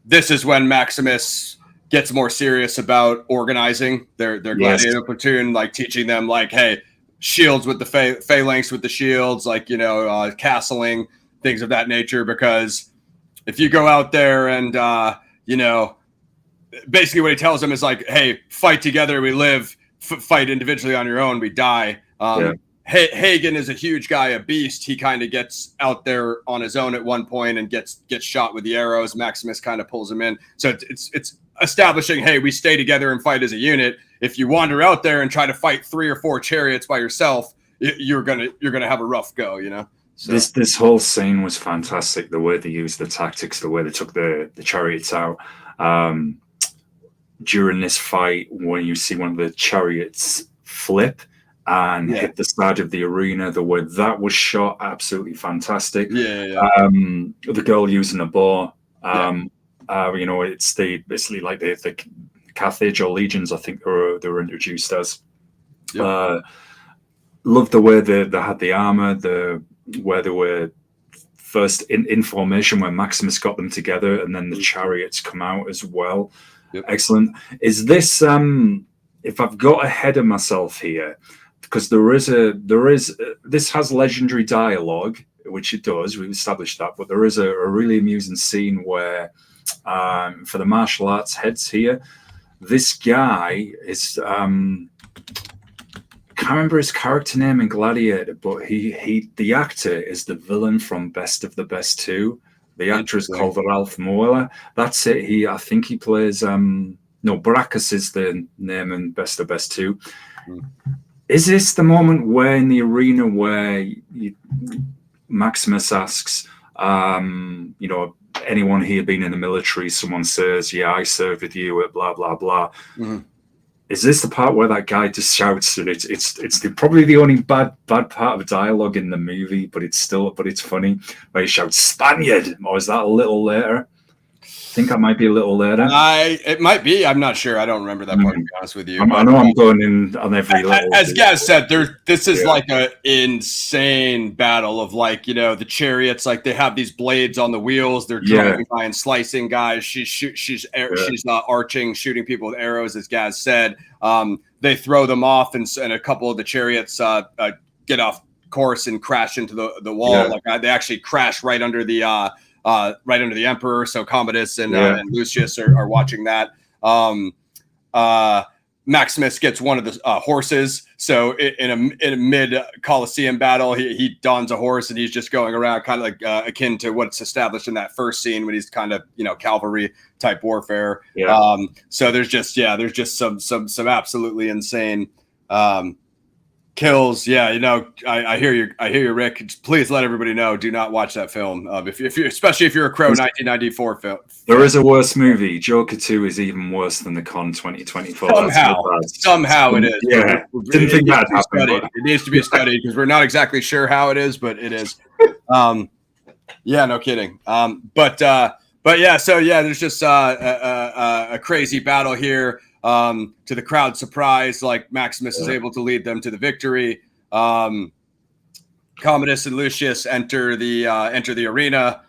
This is when Maximus gets more serious about organizing their gladiator platoon, like teaching them, like, hey, shields with the phalanx with the shields, like, castling, things of that nature. Because if you go out there and, basically what he tells them is like, hey, fight together, we live, fight individually on your own, we die. Hagen is a huge guy, a beast. He kind of gets out there on his own at one point and gets shot with the arrows. Maximus kind of pulls him in. So it's establishing, hey, we stay together and fight as a unit. If you wander out there and try to fight 3 or 4 chariots by yourself, you're gonna have a rough go, So.
This whole scene was fantastic. The way they used the tactics, the way they took the chariots out. During this fight, when you see one of the chariots flip and hit the side of the arena, the way that was shot, absolutely fantastic. The girl using a bow, it's basically like the Carthage or legions, I think they were introduced as. Yep. Love the way they had the armor, where they were first in formation, when Maximus got them together, and then the chariots come out as well.
Yep.
Excellent. Is this if I've got ahead of myself here, because this has legendary dialogue, which it does, we've established that, but there is a really amusing scene where for the martial arts heads here, this guy is can't remember his character name in Gladiator, but the actor is the villain from Best of the Best 2. The actor is called Ralph Moeller. That's it. I think he plays Brachus is the name in Best of Best 2. Is this the moment where in the arena where Maximus asks, anyone here been in the military? Someone says, yeah, I served with you at blah, blah, blah. Mm-hmm. Is this the part where that guy just shouts? And it's probably the only bad part of dialogue in the movie, but it's funny, where he shouts Spaniard. Or is that a little later? I think that might be a little later.
It might be. I'm not sure. I don't remember that part, to be honest with you.
I know I'm going in on every level.
As Gaz said, this is like an insane battle of the chariots. Like they have these blades on the wheels. They're driving by and slicing guys. She's arching, shooting people with arrows, as Gaz said. They throw them off, and a couple of the chariots get off course and crash into the wall. Yeah. They actually crash right under the emperor. So Commodus and Lucius are watching that. Maximus gets one of the horses. So in a mid Colosseum battle, he dons a horse and he's just going around, kind of like akin to what's established in that first scene when he's kind of cavalry type warfare. Yeah. So there's just some absolutely insane kills. Yeah, I hear you, Rick. Please let everybody know. Do not watch that film. Especially if you're a Crowe 1994 film.
There is a worse movie. Joker 2 is even worse than the Con 2024.
Somehow it is.
Yeah, didn't think that happened.
It needs to be studied because we're not exactly sure how it is, but it is. Yeah, no kidding. But yeah. So yeah, there's just a crazy battle here. To the crowd's surprise, Maximus is able to lead them to the victory. Commodus and Lucius enter the arena.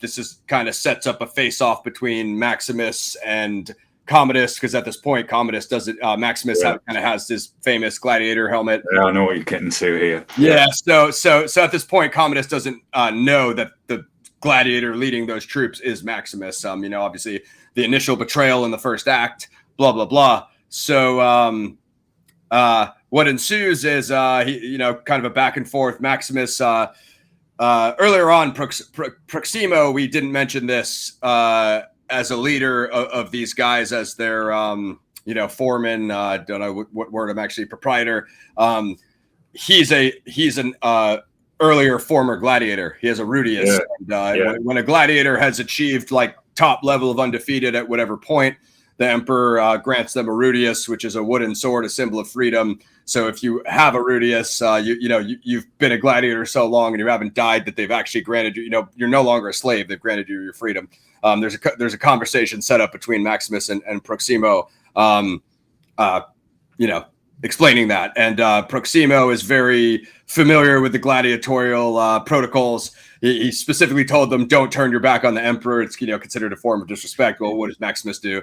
This is kind of sets up a face-off between Maximus and Commodus, because at this point, Commodus doesn't. Maximus kind of has this famous gladiator helmet.
Yeah, I know what you're getting to here.
Yeah. So at this point, Commodus doesn't know that the gladiator leading those troops is Maximus. Obviously, the initial betrayal in the first act, blah, blah, blah. So what ensues is, kind of a back and forth. Maximus, earlier on, Proximo, we didn't mention this as a leader of these guys, as their, foreman, don't know what word I'm actually, proprietor. He's an earlier former gladiator. He has a Rudius. Yeah. And, when a gladiator has achieved top level of undefeated at whatever point, the emperor grants them a Rudius, which is a wooden sword, a symbol of freedom. So if you have a Rudius, you've been a gladiator so long and you haven't died that they've actually granted you, you're no longer a slave. They've granted you your freedom. There's a conversation set up between Maximus and Proximo, explaining that. And Proximo is very familiar with the gladiatorial protocols. He specifically told them, don't turn your back on the emperor. It's considered a form of disrespect. Well, what does Maximus do?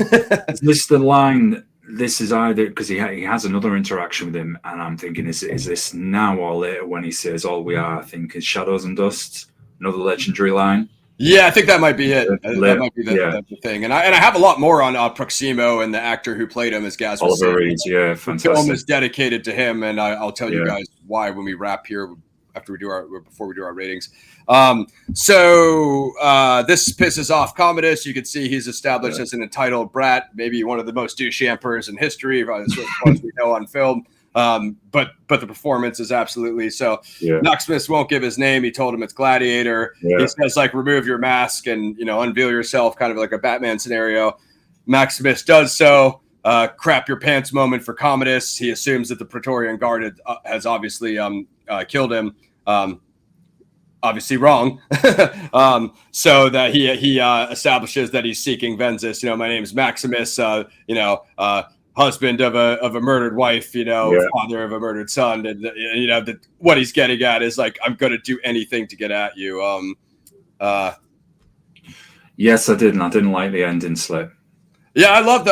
Is this the line? This is either because he has another interaction with him, and I'm thinking, is this now or later when he says, all we are, I think, is shadows and dust? Another legendary line.
Yeah, I think that might be it. That might be the thing. And I have a lot more on Proximo and the actor who played him, as Gaz was
Oliver Reed, fantastic.
The film is dedicated to him, and I'll tell you guys why when we wrap here before we do our ratings. So this pisses off Commodus. You can see he's established as an entitled brat, maybe one of the most douche emperors in history, as far as we know on film. But the performance is absolutely so. Yeah. Maximus won't give his name. He told him it's Gladiator. Yeah. He says remove your mask and unveil yourself, kind of like a Batman scenario. Maximus does so. Crap your pants moment for Commodus. He assumes that the Praetorian Guard has obviously killed him. Obviously wrong. So that he establishes that he's seeking vengeance. My name is Maximus. husband of a murdered wife, father of a murdered son, and what he's getting at is like, I'm going to do anything to get at you.
Yes, I did, and I didn't like the ending slip.
Yeah, I love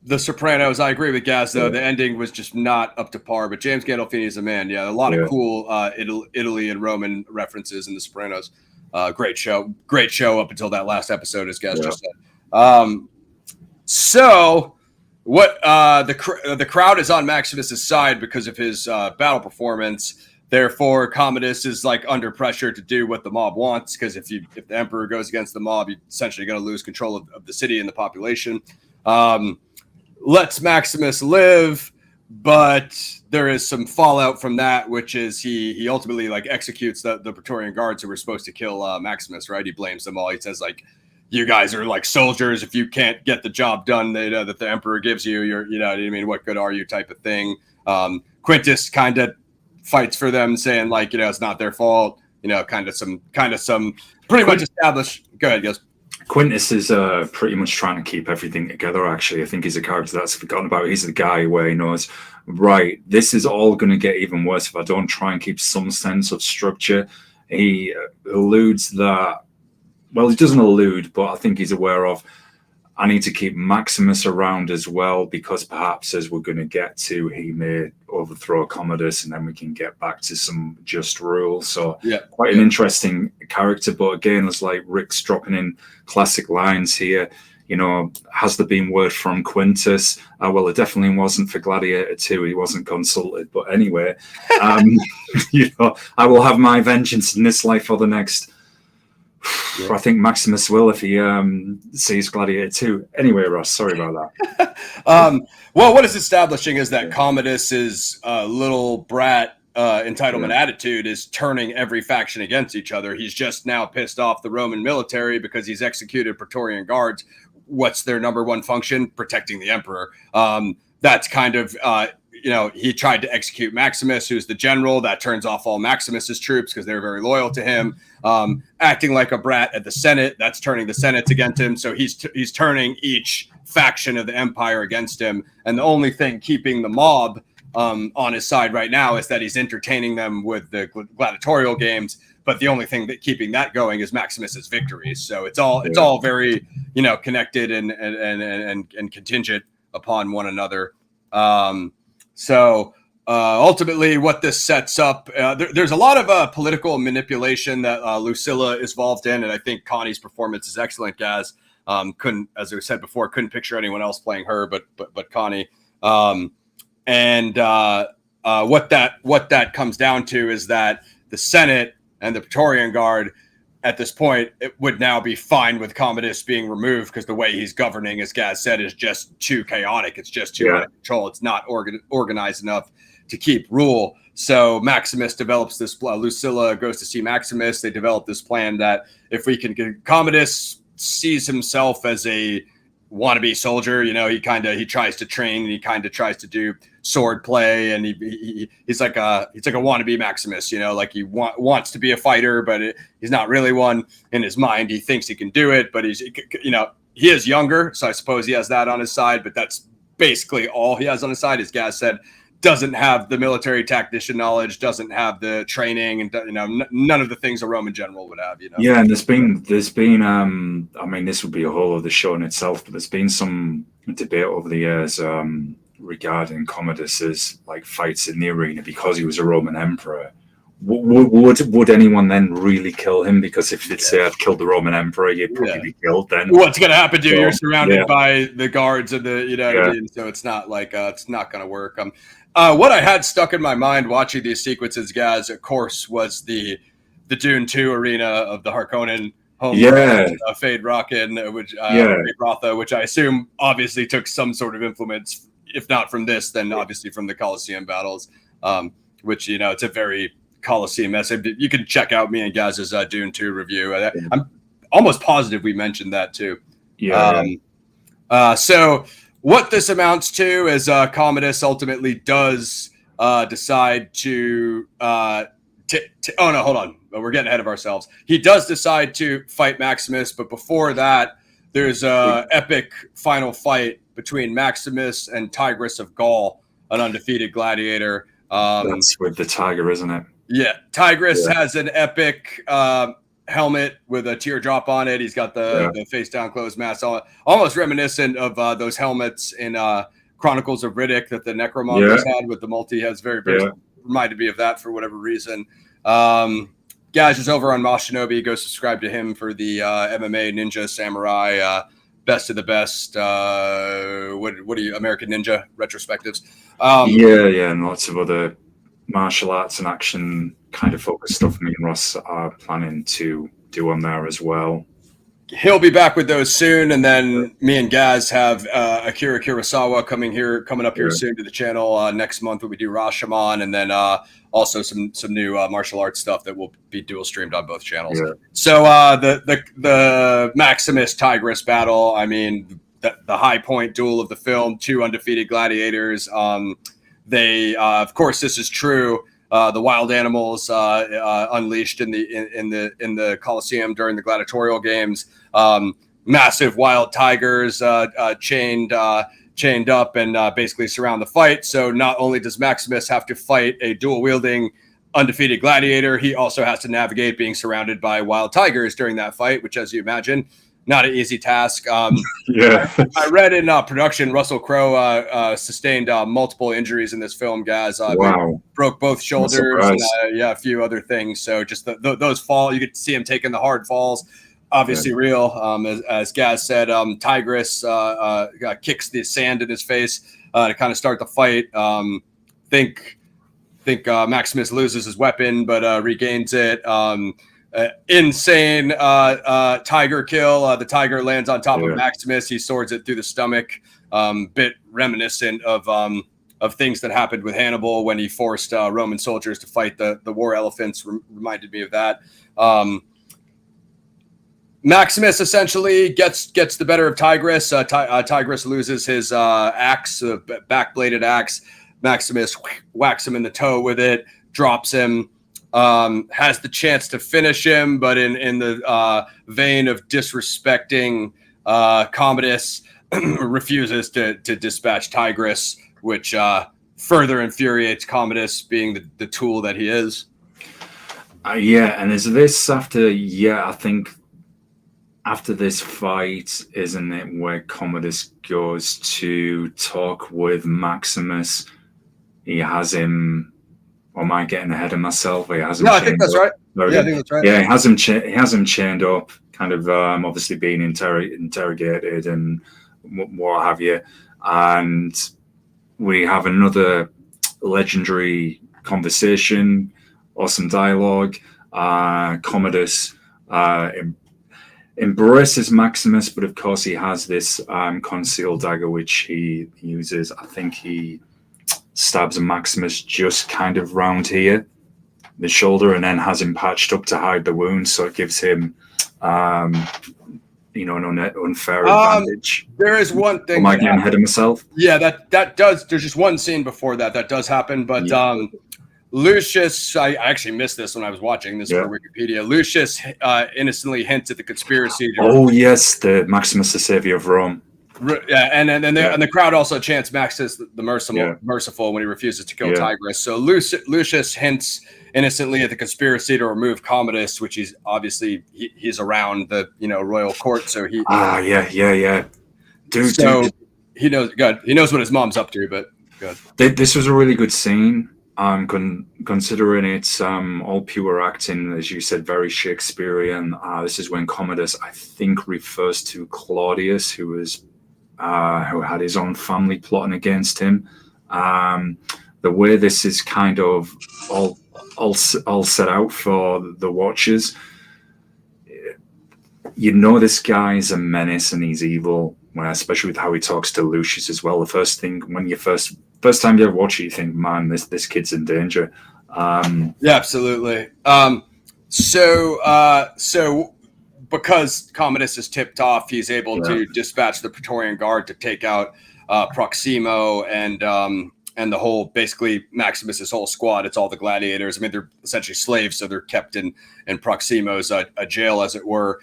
The Sopranos. I agree with Gaz, though. The ending was just not up to par, but James Gandolfini is a man. Yeah, a lot of cool Italy and Roman references in The Sopranos. Great show up until that last episode, as Gaz just said. So what the crowd is on Maximus's side because of his battle performance. Therefore, Commodus is like under pressure to do what the mob wants, because if the emperor goes against the mob, you're essentially going to lose control of the city and the population. Lets Maximus live, but there is some fallout from that, which is he ultimately like executes the Praetorian guards who were supposed to kill Maximus. Right? He blames them all. He says like, you guys are like soldiers. If you can't get the job done that the emperor gives you, what good are you, type of thing. Quintus kind of fights for them, saying like, it's not their fault. Kind of some pretty much established. Go ahead, guys.
Quintus is pretty much trying to keep everything together, actually. I think he's a character that's forgotten about. He's the guy where he knows, right, this is all going to get even worse if I don't try and keep some sense of structure. He alludes that, well, he doesn't allude, but I think he's aware of, I need to keep Maximus around as well, because perhaps as we're going to get to, he may overthrow Commodus and then we can get back to some just rule. So quite an interesting character. But again, it's like Rick's dropping in classic lines here. Has there been word from Quintus? Well, it definitely wasn't for Gladiator 2. He wasn't consulted. But anyway, I will have my vengeance in this life or the next. Yeah. I think Maximus will if he sees Gladiator 2. Anyway, Ross, sorry about that.
Well, what is establishing is that Commodus's little brat entitlement attitude is turning every faction against each other. He's just now pissed off the Roman military because he's executed Praetorian guards. What's their number one function? Protecting the emperor. That's kind of he tried to execute Maximus, who's the general. That turns off all Maximus's troops because they're very loyal to him. Acting like a brat at the Senate, that's turning the Senate against him. So he's turning each faction of the empire against him. And the only thing keeping the mob on his side right now is that he's entertaining them with the gladiatorial games. But the only thing that keeping that going is Maximus's victories. So it's all very connected and contingent upon one another. So ultimately, what this sets up, there's a lot of political manipulation that Lucilla is involved in, and I think Connie's performance is excellent. As I said before, couldn't picture anyone else playing her, but Connie. What that comes down to is that the Senate and the Praetorian Guard, at this point, it would now be fine with Commodus being removed because the way he's governing, as Gaz said, is just too chaotic. It's just too out of control. It's not organized enough to keep rule. So Maximus develops this. Lucilla goes to see Maximus. They develop this plan that if we can get Commodus sees himself as a wannabe soldier, he tries to train and he kind of tries to do sword play, and he's like a wannabe Maximus, like he wants to be a fighter, but he's not really one. In his mind, he thinks he can do it, but he is younger, so I suppose he has that on his side, but that's basically all he has on his side. As Gaz said, doesn't have the military tactician knowledge, doesn't have the training, and none of the things a Roman general would have.
Yeah, and there's been I mean, this would be a whole other show in itself, but there's been some debate over the years regarding Commodus's like fights in the arena because he was a Roman emperor. Would anyone then really kill him? Because if they'd say I've killed the Roman emperor, you'd probably be killed then.
What's going to happen to you? You're surrounded by the guards and the, so it's not like, it's not going to work. What I had stuck in my mind watching these sequences, guys, of course, was the Dune 2 arena of the Harkonnen home. Fade Rockin, Fade Rotha, which I assume obviously took some sort of influence, if not from this, then obviously from the Colosseum battles, which, it's a very Colosseum mess. You can check out me and Gaz's Dune 2 review. I'm almost positive we mentioned that too. So what this amounts to is Commodus ultimately does decide to oh no, hold on. We're getting ahead of ourselves. He does decide to fight Maximus, but before that, there's a epic final fight between Maximus and Tigris of Gaul, an undefeated gladiator.
That's with the tiger, isn't it?
Yeah, Tigris has an epic helmet with a teardrop on it. He's got the face down closed mask on, almost reminiscent of those helmets in Chronicles of Riddick that the Necromongers had with the multi-heads. Very reminded me of that for whatever reason. Gaj is over on Mashinobi. Go subscribe to him for the MMA Ninja Samurai Best of the Best. What are you, American Ninja retrospectives?
And lots of other martial arts and action kind of focused stuff me and Ross are planning to do on there as well.
He'll be back with those soon, and then me and Gaz have Akira Kurosawa coming up here soon to the channel next month when we do Rashomon, and then also some new martial arts stuff that will be dual streamed on both channels. So the Maximus Tigris battle, I mean the high point duel of the film, two undefeated gladiators. They of course this is true. The wild animals unleashed in the Colosseum during the gladiatorial games. Massive wild tigers chained up and basically surround the fight. So not only does Maximus have to fight a dual wielding undefeated gladiator, he also has to navigate being surrounded by wild tigers during that fight, which, as you imagine, not an easy task. I read in production, Russell Crowe sustained multiple injuries in this film, guys. Broke both shoulders and a few other things. So just those falls, you could see him taking the hard falls, obviously real. As Gaz said, Tigris kicks the sand in his face to kind of start the fight. Think Maximus loses his weapon, but regains it. Insane tiger kill. The tiger lands on top of Maximus. He swords it through the stomach. Bit reminiscent of things that happened with Hannibal when he forced Roman soldiers to fight the war elephants. Reminded me of that. Maximus essentially gets the better of Tigris. Tigris loses his axe, back-bladed axe. Maximus whacks him in the toe with it, drops him. Has the chance to finish him, but in the vein of disrespecting Commodus, refuses to dispatch Tigris, which further infuriates Commodus, being the tool that he is.
And is this after? I think after this fight, isn't it, where Commodus goes to talk with Maximus? He has him. Or am I getting ahead of myself? He has him.
No, I think that's right.
I think that's right. Yeah, he has him chained up, kind of obviously being interrogated and what have you. And we have another legendary conversation, awesome dialogue. Commodus embraces Maximus, but of course he has this concealed dagger which he uses. I think he stabs Maximus just kind of round here, the shoulder, and then has him patched up to hide the wound, so it gives him an unfair advantage.
There is one thing.
Am I getting ahead of myself?
Yeah, that does. There's just one scene before that does happen, but Lucius, I actually missed this when I was watching this for Wikipedia. Lucius innocently hints at the conspiracy.
The Maximus, the savior of Rome.
Yeah, and the crowd also chants Maximus the merciful when he refuses to kill Tigris. So Lucius hints innocently at the conspiracy to remove Commodus, which he's obviously he's around the royal court. So he dude, he knows. God, he knows what his mom's up to. But good.
This was a really good scene. Considering it's all pure acting, as you said, very Shakespearean. This is when Commodus, I think, refers to Claudius, who had his own family plotting against him. The way this is kind of all set out for the watchers, this guy's a menace and he's evil. Especially with how he talks to Lucius as well. The first thing when first time you ever watch it, you think, man, this kid's in danger.
Absolutely. So because Commodus is tipped off, he's able to dispatch the Praetorian Guard to take out Proximo and the whole, basically Maximus's whole squad. It's all the gladiators. I mean, they're essentially slaves, so they're kept in Proximo's a jail, as it were.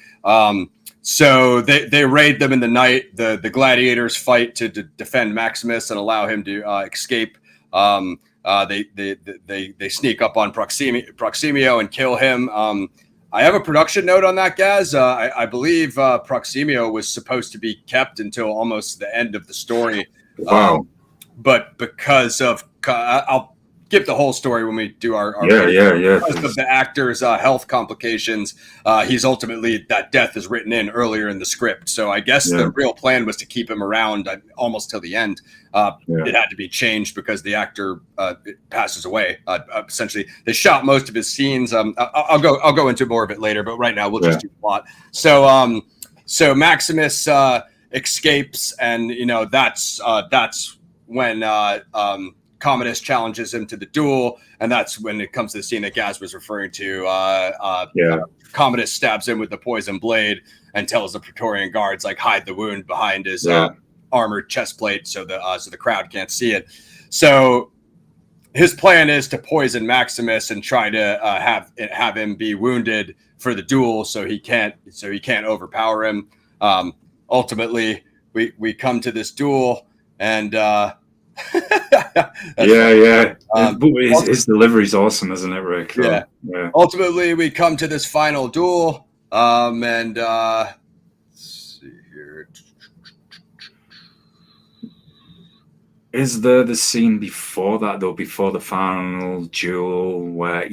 So they raid them in the night. The gladiators fight to defend Maximus and allow him to escape. They sneak up on Proximio and kill him. I have a production note on that, Gaz. I believe Proximio was supposed to be kept until almost the end of the story.
Wow.
But because of I'll skip the whole story when we do our because of the actor's health complications, he's ultimately, that death is written in earlier in the script. So I guess the real plan was to keep him around almost till the end. It had to be changed because the actor passes away. Essentially, they shot most of his scenes. I'll go into more of it later, but right now we'll just do the plot. So Maximus escapes, and that's when Commodus challenges him to the duel, and that's when it comes to the scene that Gaz was referring to. Commodus stabs him with the poison blade and tells the Praetorian guards, like, hide the wound behind his armored chest plate so the crowd can't see it. So his plan is to poison Maximus and try to have him be wounded for the duel so he can't overpower him. Ultimately, we come to this duel, and
his delivery's awesome, isn't it, Rick?
Yeah. Ultimately, we come to this final duel, and let's see here.
Is there the scene before that, though, before the final duel, where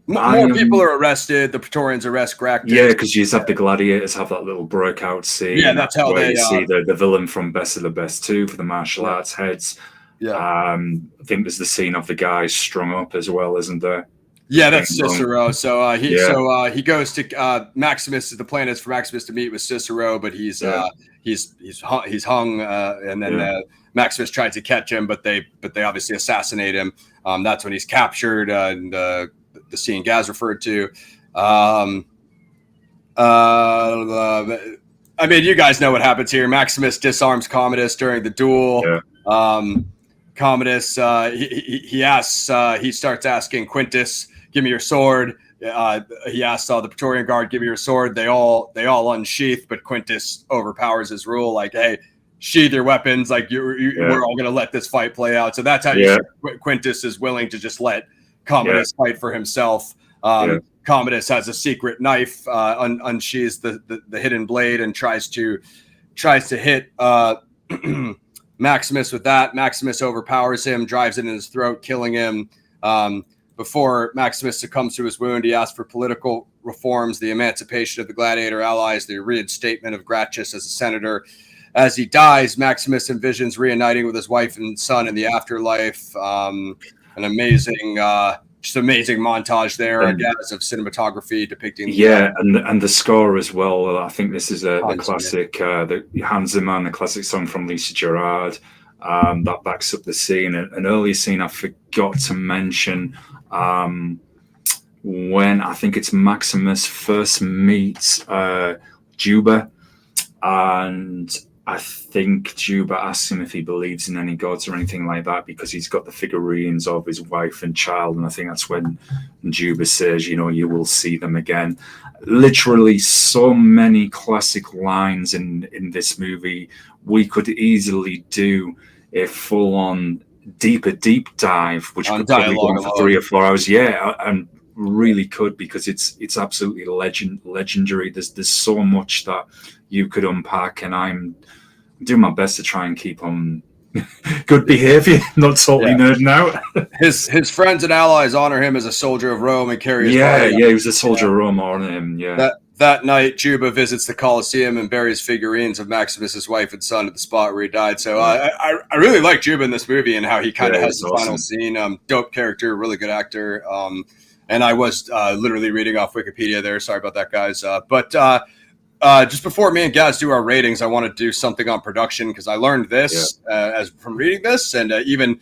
More people are arrested. The Praetorians arrest Gracchus.
Yeah, because you just have the gladiators have that little breakout scene.
Yeah, that's how
where you see the villain from Best of the Best 2 for the martial arts heads.
Yeah.
I think there's the scene of the guys strung up as well, isn't there?
Yeah, that's Cicero. So he goes to Maximus. The plan is for Maximus to meet with Cicero, but he's hung, and then Maximus tried to catch him, but they obviously assassinate him. That's when he's captured, and the scene Gaz referred to. I mean, you guys know what happens here. Maximus disarms Commodus during the duel. Commodus, he starts asking Quintus, give me your sword. He asks the Praetorian guard, give me your sword. They all unsheath, but Quintus overpowers his rule, like, hey, sheath your weapons. Like, we're all going to let this fight play out. So that's how Quintus is willing to just let Commodus fight for himself. Commodus has a secret knife, unsheathes the hidden blade, and tries to hit Maximus with that. Maximus overpowers him, drives it in his throat, killing him. Before Maximus succumbs to his wound, he asks for political reforms, the emancipation of the gladiator allies, the reinstatement of Gracchus as a senator. As he dies, Maximus envisions reuniting with his wife and son in the afterlife. An amazing montage there, I guess, of cinematography depicting.
And the score as well. I think this is the classic, the Hans Zimmer, the classic song from Lisa Gerrard that backs up the scene. An earlier scene I forgot to mention, when I think it's Maximus first meets Juba, and I think Juba asks him if he believes in any gods or anything like that, because he's got the figurines of his wife and child. And I think that's when Juba says, you will see them again. Literally so many classic lines in this movie. We could easily do a full-on deep dive, which could probably go on for 3 or 4 hours. And really could, because it's absolutely legendary. There's so much that you could unpack, and I'm doing my best to try and keep on good behavior, not totally nerding out.
His friends and allies honor him as a soldier of Rome and carry his body.
He was a soldier of Rome, honoring him.
That night, Juba visits the Colosseum and buries figurines of Maximus's wife and son at the spot where he died. So I really like Juba in this movie and how he kind of has the final scene. Dope character, really good actor. And I was literally reading off Wikipedia there. Sorry about that, guys. But just before me and Gaz do our ratings, I want to do something on production, because I learned this as from reading this, and even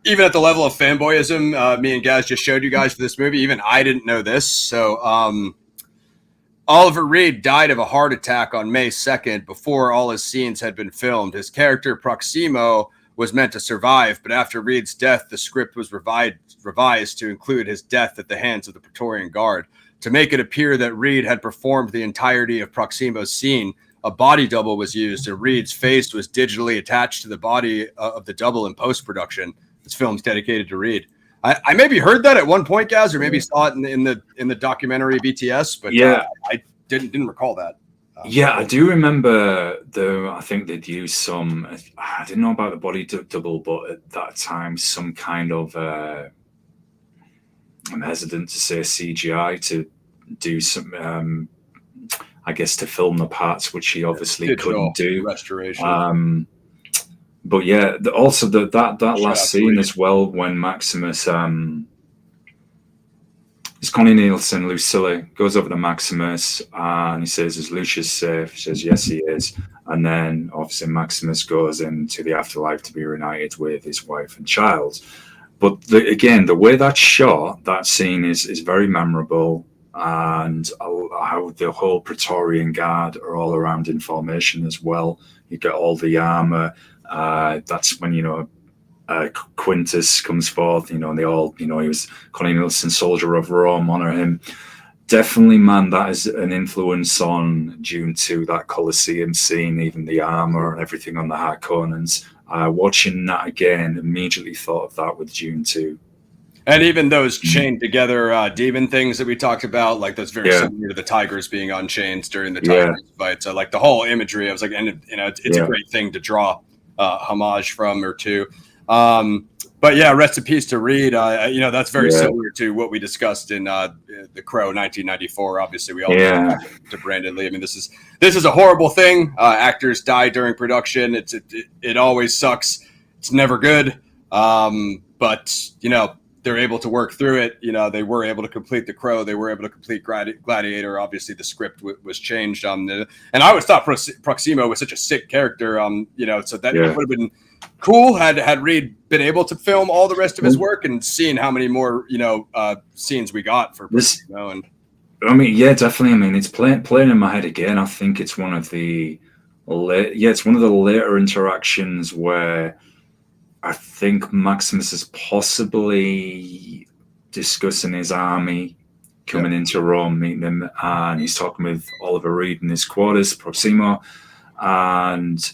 at the level of fanboyism, me and Gaz just showed you guys for this movie. Even I didn't know this. So Oliver Reed died of a heart attack on May 2nd before all his scenes had been filmed. His character Proximo was meant to survive, but after Reed's death, the script was revised to include his death at the hands of the Praetorian Guard. to make it appear that Reed had performed the entirety of Proximo's scene, a body double was used, and Reed's face was digitally attached to the body of the double in post-production. This film's dedicated to Reed. I maybe heard that at one point, Gaz, or maybe saw it in the documentary BTS, but I didn't recall that.
I do remember though. I think they'd used some. I didn't know about the body double, but at that time, some kind of. I'm hesitant to say CGI to do some. I guess to film the parts which he obviously couldn't do.
Restoration.
But yeah, also that last scene as well when Maximus. It's Connie Nielsen, Lucilla, goes over to Maximus and he says, "Is Lucius safe?" She says, "Yes, he is." And then obviously Maximus goes into the afterlife to be reunited with his wife and child. But again, the way that's shot, that scene is very memorable. And how the whole Praetorian Guard are all around in formation as well. You get all the armor. That's when, Quintus comes forth, and they all, he was Connie Nielsen, soldier of Rome, honor him. Definitely, man, that is an influence on Dune 2, that Colosseum scene, even the armor and everything on the Harkonnens. Watching that again, immediately thought of that with Dune 2.
And even those chained together demon things that we talked about, like that's very similar to the tigers being on chains during the tigers fight. So like the whole imagery, I was like, and it's a great thing to draw homage from or to. But yeah, rest in peace to Reed. That's very similar to what we discussed in the Crowe 1994. Obviously, we all know to Brandon Lee. I mean, this is a horrible thing. Actors die during production. It always sucks. It's never good. But they're able to work through it. They were able to complete the Crowe. They were able to complete Gladiator. Obviously, the script was changed. And I always thought Proximo was such a sick character. So that would have been cool had Reed been able to film all the rest of his work and seeing how many more scenes we got for Proximo. And
definitely. I mean, it's playing in my head again. I think it's one of the later interactions where I think Maximus is possibly discussing his army coming into Rome, meeting them, and he's talking with Oliver Reed in his quarters, Proximo, and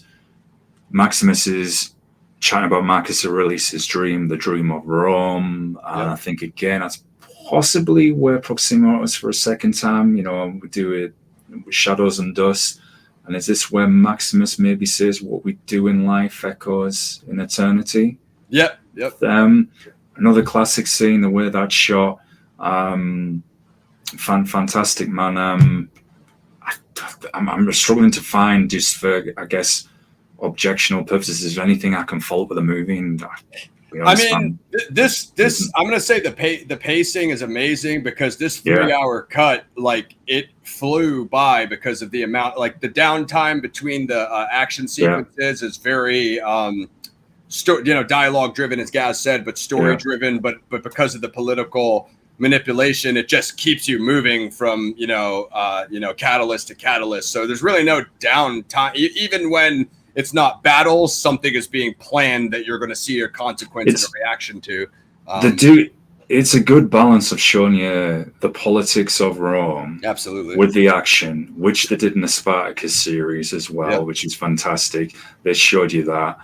Maximus is chatting about Marcus Aurelius' dream, the dream of Rome. And I think, again, that's possibly where Proximo was for a second time. We do it with Shadows and Dust. And is this where Maximus maybe says what we do in life echoes in eternity?
Yep.
Another classic scene, the way that's shot. Fantastic, man. I'm struggling to find, just for, I guess, objectional purposes, is there anything I can fault with the movie? And
this I'm gonna say the pacing is amazing because this 3-hour cut, like, it flew by because of the amount, like the downtime between the action sequences is very dialogue driven, as Gaz said, but story driven, but because of the political manipulation, it just keeps you moving from catalyst to catalyst. So there's really no downtime, even when it's not battles, something is being planned that you're going to see a consequence and a reaction to.
It's a good balance of showing you the politics of Rome,
absolutely,
with the action, which they did in the Spartacus series as well, which is fantastic. They showed you that,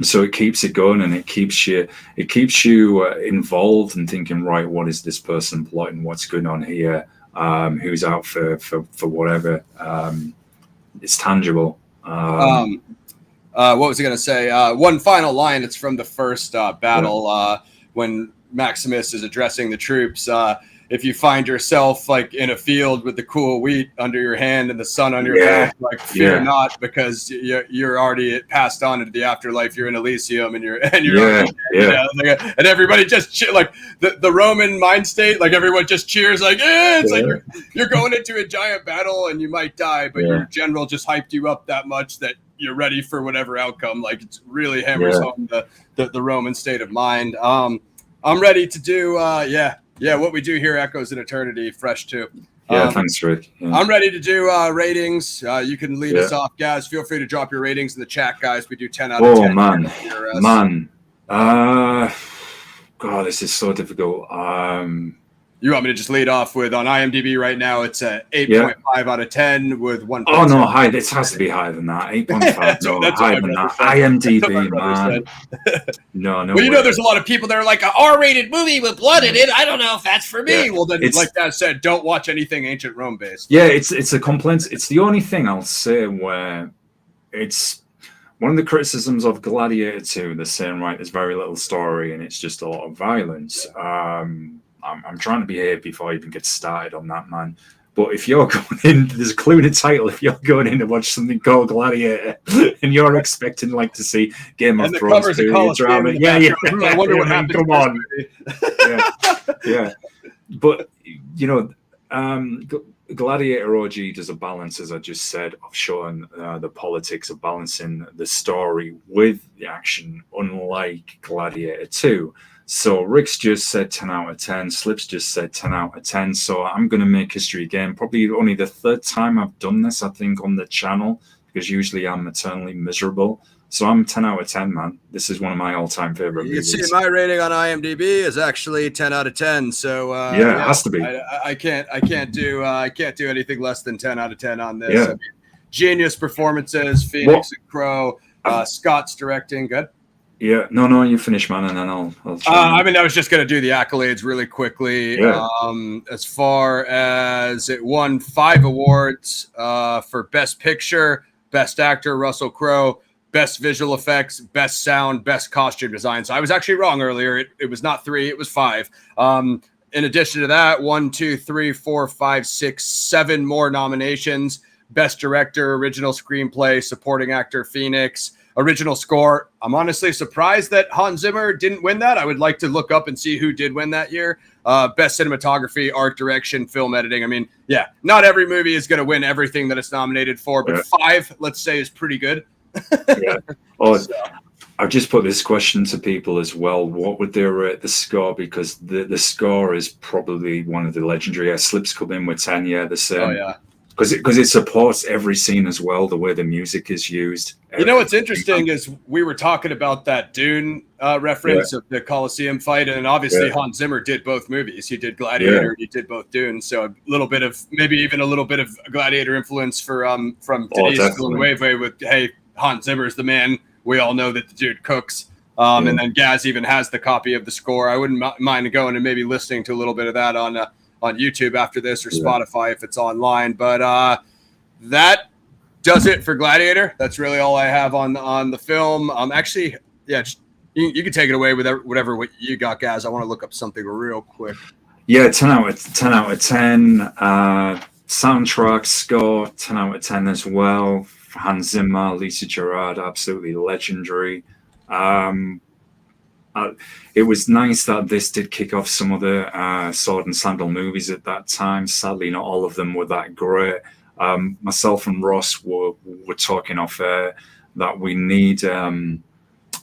so it keeps it going and it keeps you involved and thinking, right, what is this person plotting? What's going on here? Who's out for whatever? It's tangible.
What was I going to say? One final line. It's from the first battle when Maximus is addressing the troops. If you find yourself like in a field with the cool wheat under your hand and the sun on your back, like fear not, because you're already passed on into the afterlife. You're in Elysium and you're and everybody just like the Roman mind state. Like everyone just cheers, like it's like you're going into a giant battle and you might die, but your general just hyped you up that much that you're ready for whatever outcome. Like it really hammers home the Roman state of mind. I'm ready to do what we do here echoes in eternity, fresh too.
Thanks, Rick.
I'm ready to do ratings. You can lead us off, guys. Feel free to drop your ratings in the chat, guys. We do 10 out of 10.
Man. God, this is so difficult.
You want me to just lead off with on IMDb right now? It's a 8.5 out of 10 with 1.
Oh no, high! This has to be higher than that. 8.5. No,
that's
higher than that. IMDb, man. No.
Well, you know, there's a lot of people that are like, an R-rated movie with blood in it. I don't know if that's for me.
Yeah,
well, then, like Dad said, don't watch anything ancient Rome based.
Yeah, it's a complaint. It's the only thing I'll say where it's one of the criticisms of Gladiator 2. They're saying, right, there's very little story and it's just a lot of violence. I'm trying to behave before I even get started on that, man. But if you're going in, there's a clue in the title. If you're going in to watch something called Gladiator and you're expecting like to see Game of Thrones period drama,
I wonder what happened.
Come on, yeah. But you know, Gladiator OG does a balance, as I just said, of showing the politics of balancing the story with the action, unlike Gladiator 2. So Rick's just said 10 out of 10. Slip's just said 10 out of 10. So I'm going to make history again. Probably only the third time I've done this, I think, on the channel, because usually I'm eternally miserable. So I'm 10 out of 10, man. This is one of my all-time favorite movies.
You can see my rating on IMDb is actually 10 out of 10. So
it has to be.
I can't do anything less than 10 out of 10 on this.
Yeah.
I mean, genius performances, Phoenix and Crowe, Scott's directing. Good.
Yeah, no, you finish, man, and then I'll
I mean, I was just going to do the accolades really quickly.
Yeah.
As far as it won 5 awards for Best Picture, Best Actor, Russell Crowe, Best Visual Effects, Best Sound, Best Costume Design. So I was actually wrong earlier. It was not 3, it was 5. In addition to that, 1, 2, 3, 4, 5, 6, 7 more nominations. Best Director, Original Screenplay, Supporting Actor, Phoenix. Original score. I'm honestly surprised that Hans Zimmer didn't win that. I would like to look up and see who did win that year. Best cinematography, art direction, film editing. I mean, yeah, not every movie is going to win everything that it's nominated for, but 5, let's say, is pretty good.
Yeah. Oh, so. I've just put this question to people as well. What would they rate the score? Because the score is probably one of the legendary. Slips come in with 10. Yeah, the same.
Oh yeah.
Because it supports every scene as well, the way the music is used.
You know what's interesting is we were talking about that Dune reference of the Colosseum fight, and obviously Hans Zimmer did both movies. He did Gladiator, he did both Dune, so a little bit of maybe even a little bit of Gladiator influence for from Denise Villeneuve with hey, Hans Zimmer's the man. We all know that the dude cooks. And then Gaz even has the copy of the score. I wouldn't mind going and maybe listening to a little bit of that on YouTube after this, or Spotify if it's online. But that does it for Gladiator. That's really all I have on the film. Actually, yeah, just, you can take it away with whatever what you got, Gaz. I want to look up something real quick.
Yeah, 10 out of 10. Soundtrack score, 10 out of 10 as well. Hans Zimmer, Lisa Gerrard, absolutely legendary. It was nice that this did kick off some of the sword and sandal movies at that time. Sadly, not all of them were that great. Myself and Ross were talking off air that we need a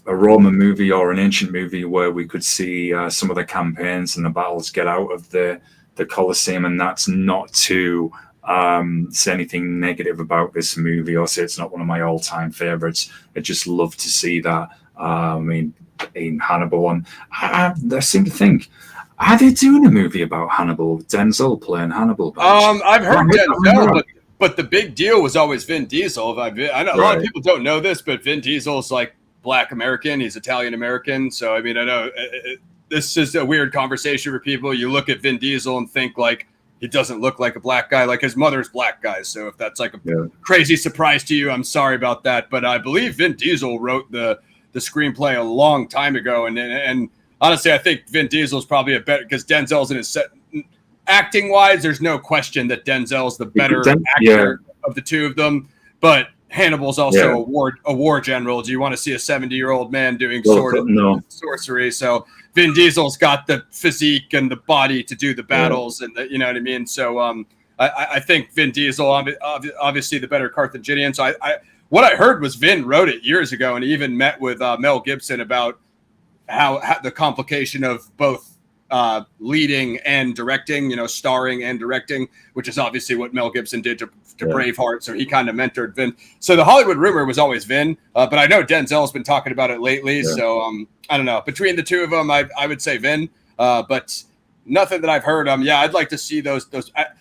Roman movie or an ancient movie where we could see some of the campaigns and the battles get out of the Colosseum, and that's not to say anything negative about this movie or say it's not one of my all-time favorites. I just love to see that. I mean, in Hannibal, and I seem to think, are they doing a movie about Hannibal? Denzel playing Hannibal?
I've heard Denzel, but the big deal was always Vin Diesel. I know a lot of people don't know this, but Vin Diesel's like Black American. He's Italian American. So I mean, I know this is a weird conversation for people. You look at Vin Diesel and think like he doesn't look like a black guy. Like his mother's black guy. So if that's like a crazy surprise to you, I'm sorry about that. But I believe Vin Diesel wrote the screenplay a long time ago, and honestly, I think Vin Diesel's probably a better, because Denzel's in his set. Acting wise, there's no question that Denzel's the better actor of the two of them. But Hannibal's also a war general. Do you want to see a 70-year-old man doing sorcery? So Vin Diesel's got the physique and the body to do the battles, and you know what I mean. So I think Vin Diesel, obviously the better Carthaginian. So what I heard was Vin wrote it years ago, and he even met with Mel Gibson about how the complication of both leading and directing, starring and directing, which is obviously what Mel Gibson did to Braveheart. So he kind of mentored Vin. So the Hollywood rumor was always Vin, but I know Denzel's been talking about it lately. Yeah. So I don't know. Between the two of them, I would say Vin, but nothing that I've heard. Yeah, I'd like to see those.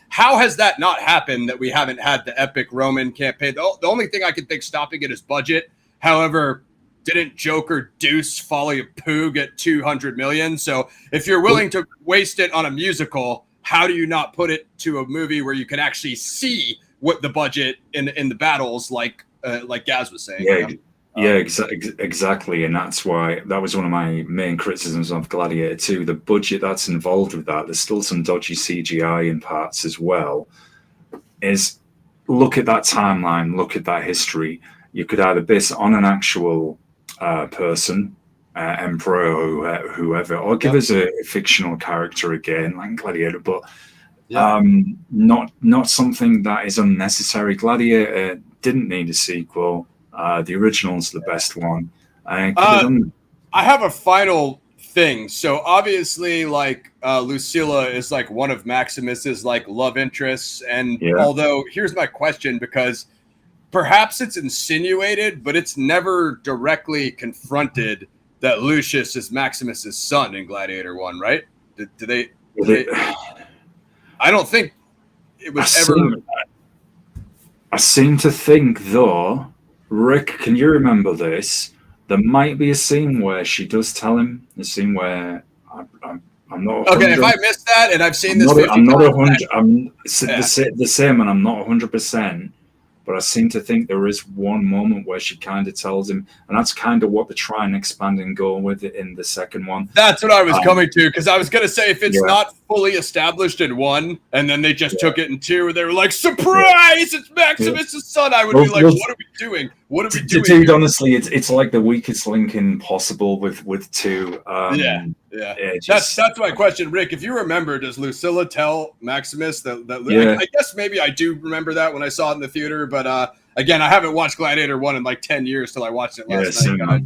How has that not happened that we haven't had the epic Roman campaign? The only thing I can think stopping it is budget. However, didn't Joker Deuce Folly of Pooh get 200 million? So if you're willing to waste it on a musical, how do you not put it to a movie where you can actually see what the budget in the battles, like Gaz was saying?
Yeah, yeah, exactly. And that's why that was one of my main criticisms of Gladiator 2. The budget that's involved with that, there's still some dodgy CGI in parts as well. Is look at that timeline, look at that history. You could either base it on an actual person, emperor or whoever, or give us a fictional character again, like Gladiator, but not something that is unnecessary. Gladiator didn't need a sequel. The original's the best one. I
have a final thing. So obviously, like Lucilla is like one of Maximus's like love interests, and although here's my question, because perhaps it's insinuated, but it's never directly confronted that Lucius is Maximus's son in Gladiator 1, right? Do they I don't think it was ever.
I seem to think, though, Rick, can you remember this? There might be a scene where she does tell him. The scene where I'm not.
Okay, if I missed that, and I've seen this,
I'm not 100. I'm the same, and I'm not 100%. But I seem to think there is one moment where she kind of tells him, and that's kind of what they try and expand and go with it in the second one.
That's what I was coming to, because I was going to say, if it's not fully established in 1, and then they just took it in 2, they were like, surprise, it's Maximus' son, I would be like, what are we doing? What are we doing?
Dude, honestly, it's like the weakest link in possible with 2.
That's my question, Rick. If you remember, does Lucilla tell Maximus that I guess maybe I do remember that when I saw it in the theater, but again, I haven't watched Gladiator 1 in like 10 years till I watched it last night.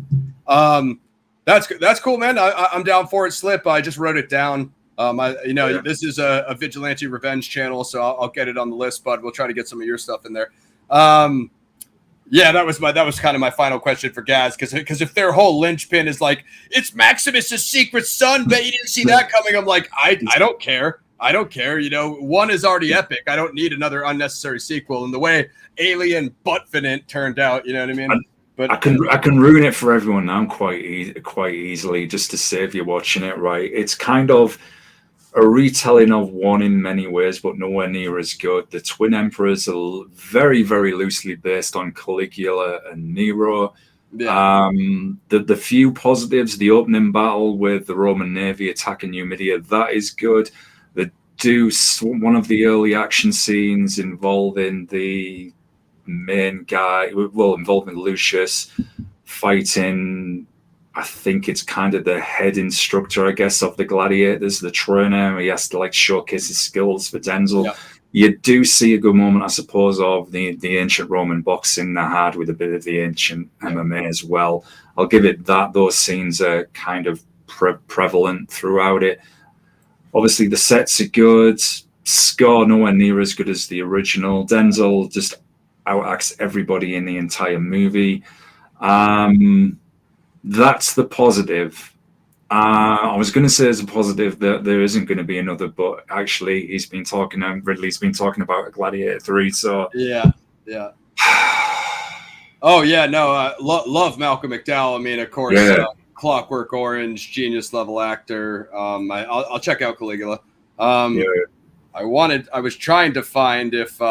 That's cool, man. I'm down for it. Slip. I just wrote it down. This is a vigilante revenge channel, so I'll get it on the list, bud. We'll try to get some of your stuff in there. That was kind of my final question for Gaz, because if their whole linchpin is like, it's Maximus' secret son, but you didn't see that coming, I'm like, I don't care. I don't care. 1 is already epic. I don't need another unnecessary sequel. And the way Alien Buttfinant turned out, you know what I mean? But
I can ruin it for everyone now quite easily, just to save you watching it. Right? It's kind of a retelling of 1 in many ways, but nowhere near as good. The Twin Emperors are very, very loosely based on Caligula and Nero. The few positives, the opening battle with the Roman Navy attacking Numidia, that is good. One of the early action scenes involving the main guy, involving Lucius fighting, I think it's kind of the head instructor, I guess, of the gladiators, the trainer. He has to like showcase his skills for Denzel. Yeah. You do see a good moment, I suppose, of the ancient Roman boxing they had with a bit of the ancient MMA as well. I'll give it that. Those scenes are kind of prevalent throughout it. Obviously, the sets are good. Score nowhere near as good as the original. Denzel just outacts everybody in the entire movie. That's the positive. I was going to say as a positive that there isn't going to be another, but actually Ridley's been talking about Gladiator 3. So love Malcolm McDowell. I mean, of course, Clockwork Orange, genius level actor. I'll check out Caligula. I was trying to find if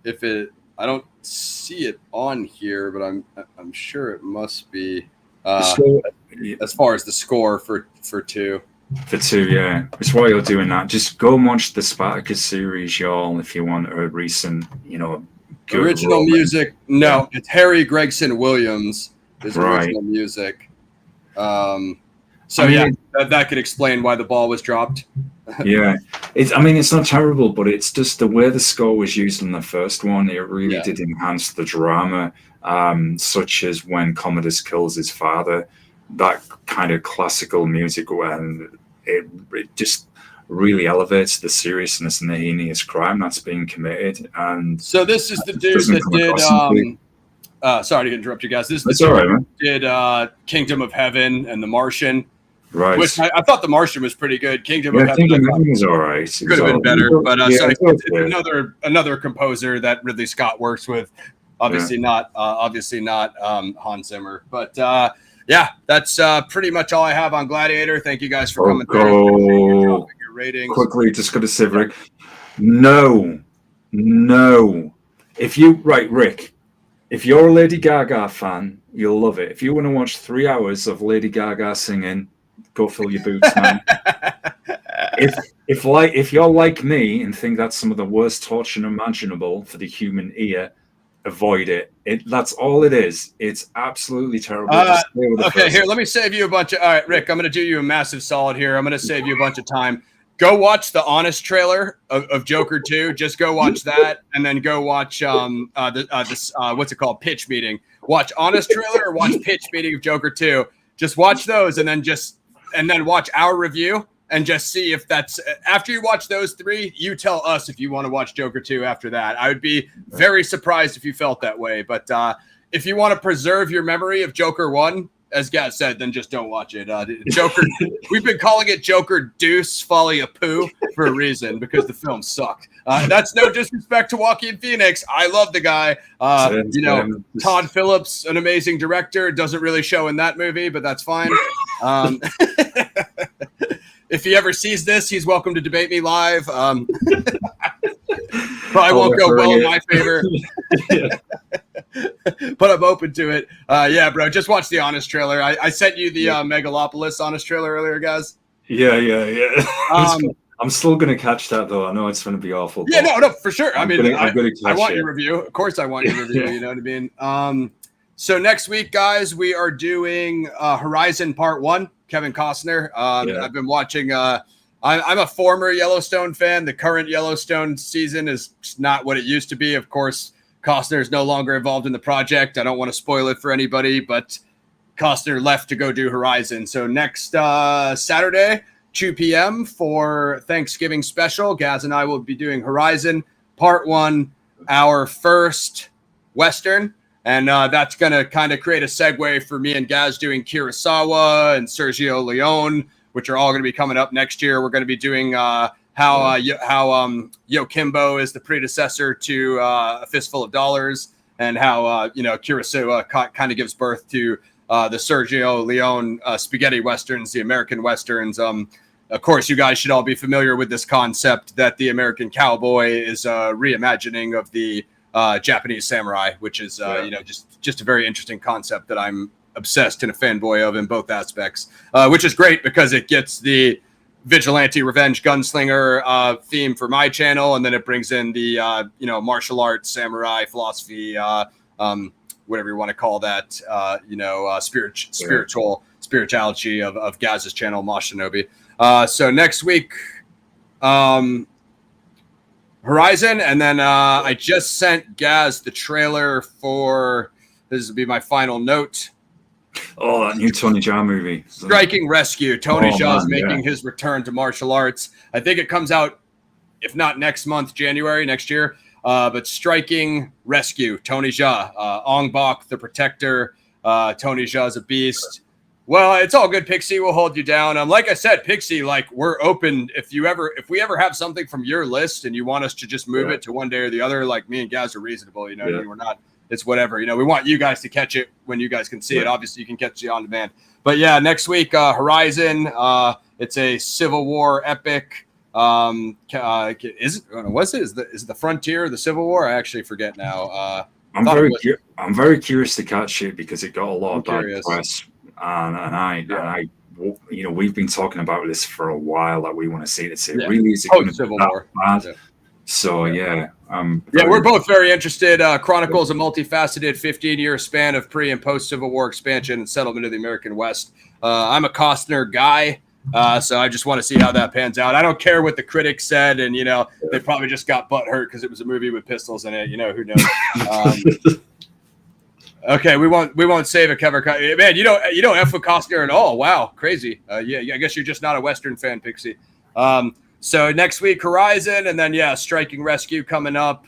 it. I don't see it on here, but I'm sure it must be. As far as the score for 2. For 2, yeah. It's why you're doing that. Just go and watch the Spartacus series, y'all, if you want a recent, good
original Roman music. No, it's Harry Gregson Williams is original music. That could explain why the ball was dropped. It's not terrible, but it's just the way the score was used in the first one. It really did enhance the drama, such as when Commodus kills his father. That kind of classical music, when it just really elevates the seriousness and the heinous crime that's being committed. And so this is the dude that did. Sorry to interrupt you guys. This is the dude who did Kingdom of Heaven and The Martian.
Right.
Which I thought The Martian was pretty good. Kingdom of
Kingdom
Heaven
of Heaven was all right.
could have been better, but so it's
okay.
another composer that Ridley Scott works with. Obviously not Hans Zimmer, but yeah, that's pretty much all I have on Gladiator. Thank you guys for coming through. Your ratings.
Quickly, just got to say, Rick. No. Rick, if you're a Lady Gaga fan, you'll love it. If you want to watch 3 hours of Lady Gaga singing, go fill your boots, man. if you're like me and think that's some of the worst torture imaginable for the human ear, avoid it. That's all it is. It's absolutely terrible.
Okay, here, let me save you a bunch of. All right, Rick, I'm going to do you a massive solid here. I'm going to save you a bunch of time. Go watch the Honest trailer of Joker 2. Just go watch that, and then go watch what's it called? Pitch Meeting. Watch Honest trailer or watch Pitch Meeting of Joker 2. Just watch those, and then watch our review. And just see if that's after you watch those 3, you tell us if you want to watch Joker 2 after that. I would be very surprised if you felt that way. But if you want to preserve your memory of Joker 1, as Gaz said, then just don't watch it. Joker, we've been calling it Joker Deuce Folly of Poo for a reason, because the film sucked. That's no disrespect to Joaquin Phoenix. I love the guy. Todd Phillips, an amazing director, doesn't really show in that movie, but that's fine. If he ever sees this, he's welcome to debate me live. Probably won't go well in my favor, but I'm open to it. Yeah, bro, just watch the Honest trailer. I sent you the Megalopolis Honest trailer earlier, guys.
Yeah. I'm still going to catch that, though. I know it's going to be awful.
Yeah, no, for sure. I want your review. Of course I want your review, you know what I mean? So next week, guys, we are doing Horizon Part 1. Kevin Costner. I've been watching. I'm a former Yellowstone fan. The current Yellowstone season is not what it used to be. Of course, Costner is no longer involved in the project. I don't want to spoil it for anybody, but Costner left to go do Horizon. So next Saturday, 2 p.m. for Thanksgiving special, Gaz and I will be doing Horizon Part 1, our first Western. And that's going to kind of create a segue for me and Gaz doing Kurosawa and Sergio Leone, which are all going to be coming up next year. We're going to be doing how Yokimbo is the predecessor to A Fistful of Dollars, and how Kurosawa kind of gives birth to the Sergio Leone spaghetti westerns, the American westerns. Of course, you guys should all be familiar with this concept that the American cowboy is a reimagining of the Japanese samurai, which is just a very interesting concept that I'm obsessed and a fanboy of in both aspects, which is great because it gets the vigilante revenge gunslinger theme for my channel, and then it brings in the martial arts samurai philosophy, whatever you want to call that, spirituality of Gaz's channel, Mashinobi. So next week, Horizon, and then I just sent Gaz the trailer for, this will be my final note.
Oh, that new Tony Jaa movie.
Striking Rescue. Tony Jaa's making his return to martial arts. I think it comes out, if not next month, January, next year. But Striking Rescue. Tony Jaa. Ong Bak, the Protector. Tony Jaa's a beast. Well, it's all good, Pixie. We'll hold you down. Like I said, Pixie, we're open. If we ever have something from your list and you want us to just move it to one day or the other, like me and Gaz are reasonable. I mean, we're not. It's whatever. We want you guys to catch it when you guys can see it. Obviously, you can catch it on demand. But yeah, next week, Horizon. It's a Civil War epic. Is it? Is it the Frontier, the Civil War? I actually forget now.
I'm very curious to catch it because it got a lot of bad press. And we've been talking about this for a while that we want to see it. Really is it going to be that bad? Yeah. So we're both very interested. Chronicles a multifaceted 15-year span of pre and post Civil War expansion and settlement of the American West. I'm a Costner guy, so I just want to see how that pans out. I don't care what the critics said, and they probably just got butthurt because it was a movie with pistols in it. Who knows? Okay, we won't save a cover. Man, you don't F with Costner at all. Wow, crazy. I guess you're just not a Western fan, Pixie. So next week, Horizon, and then Striking Rescue coming up.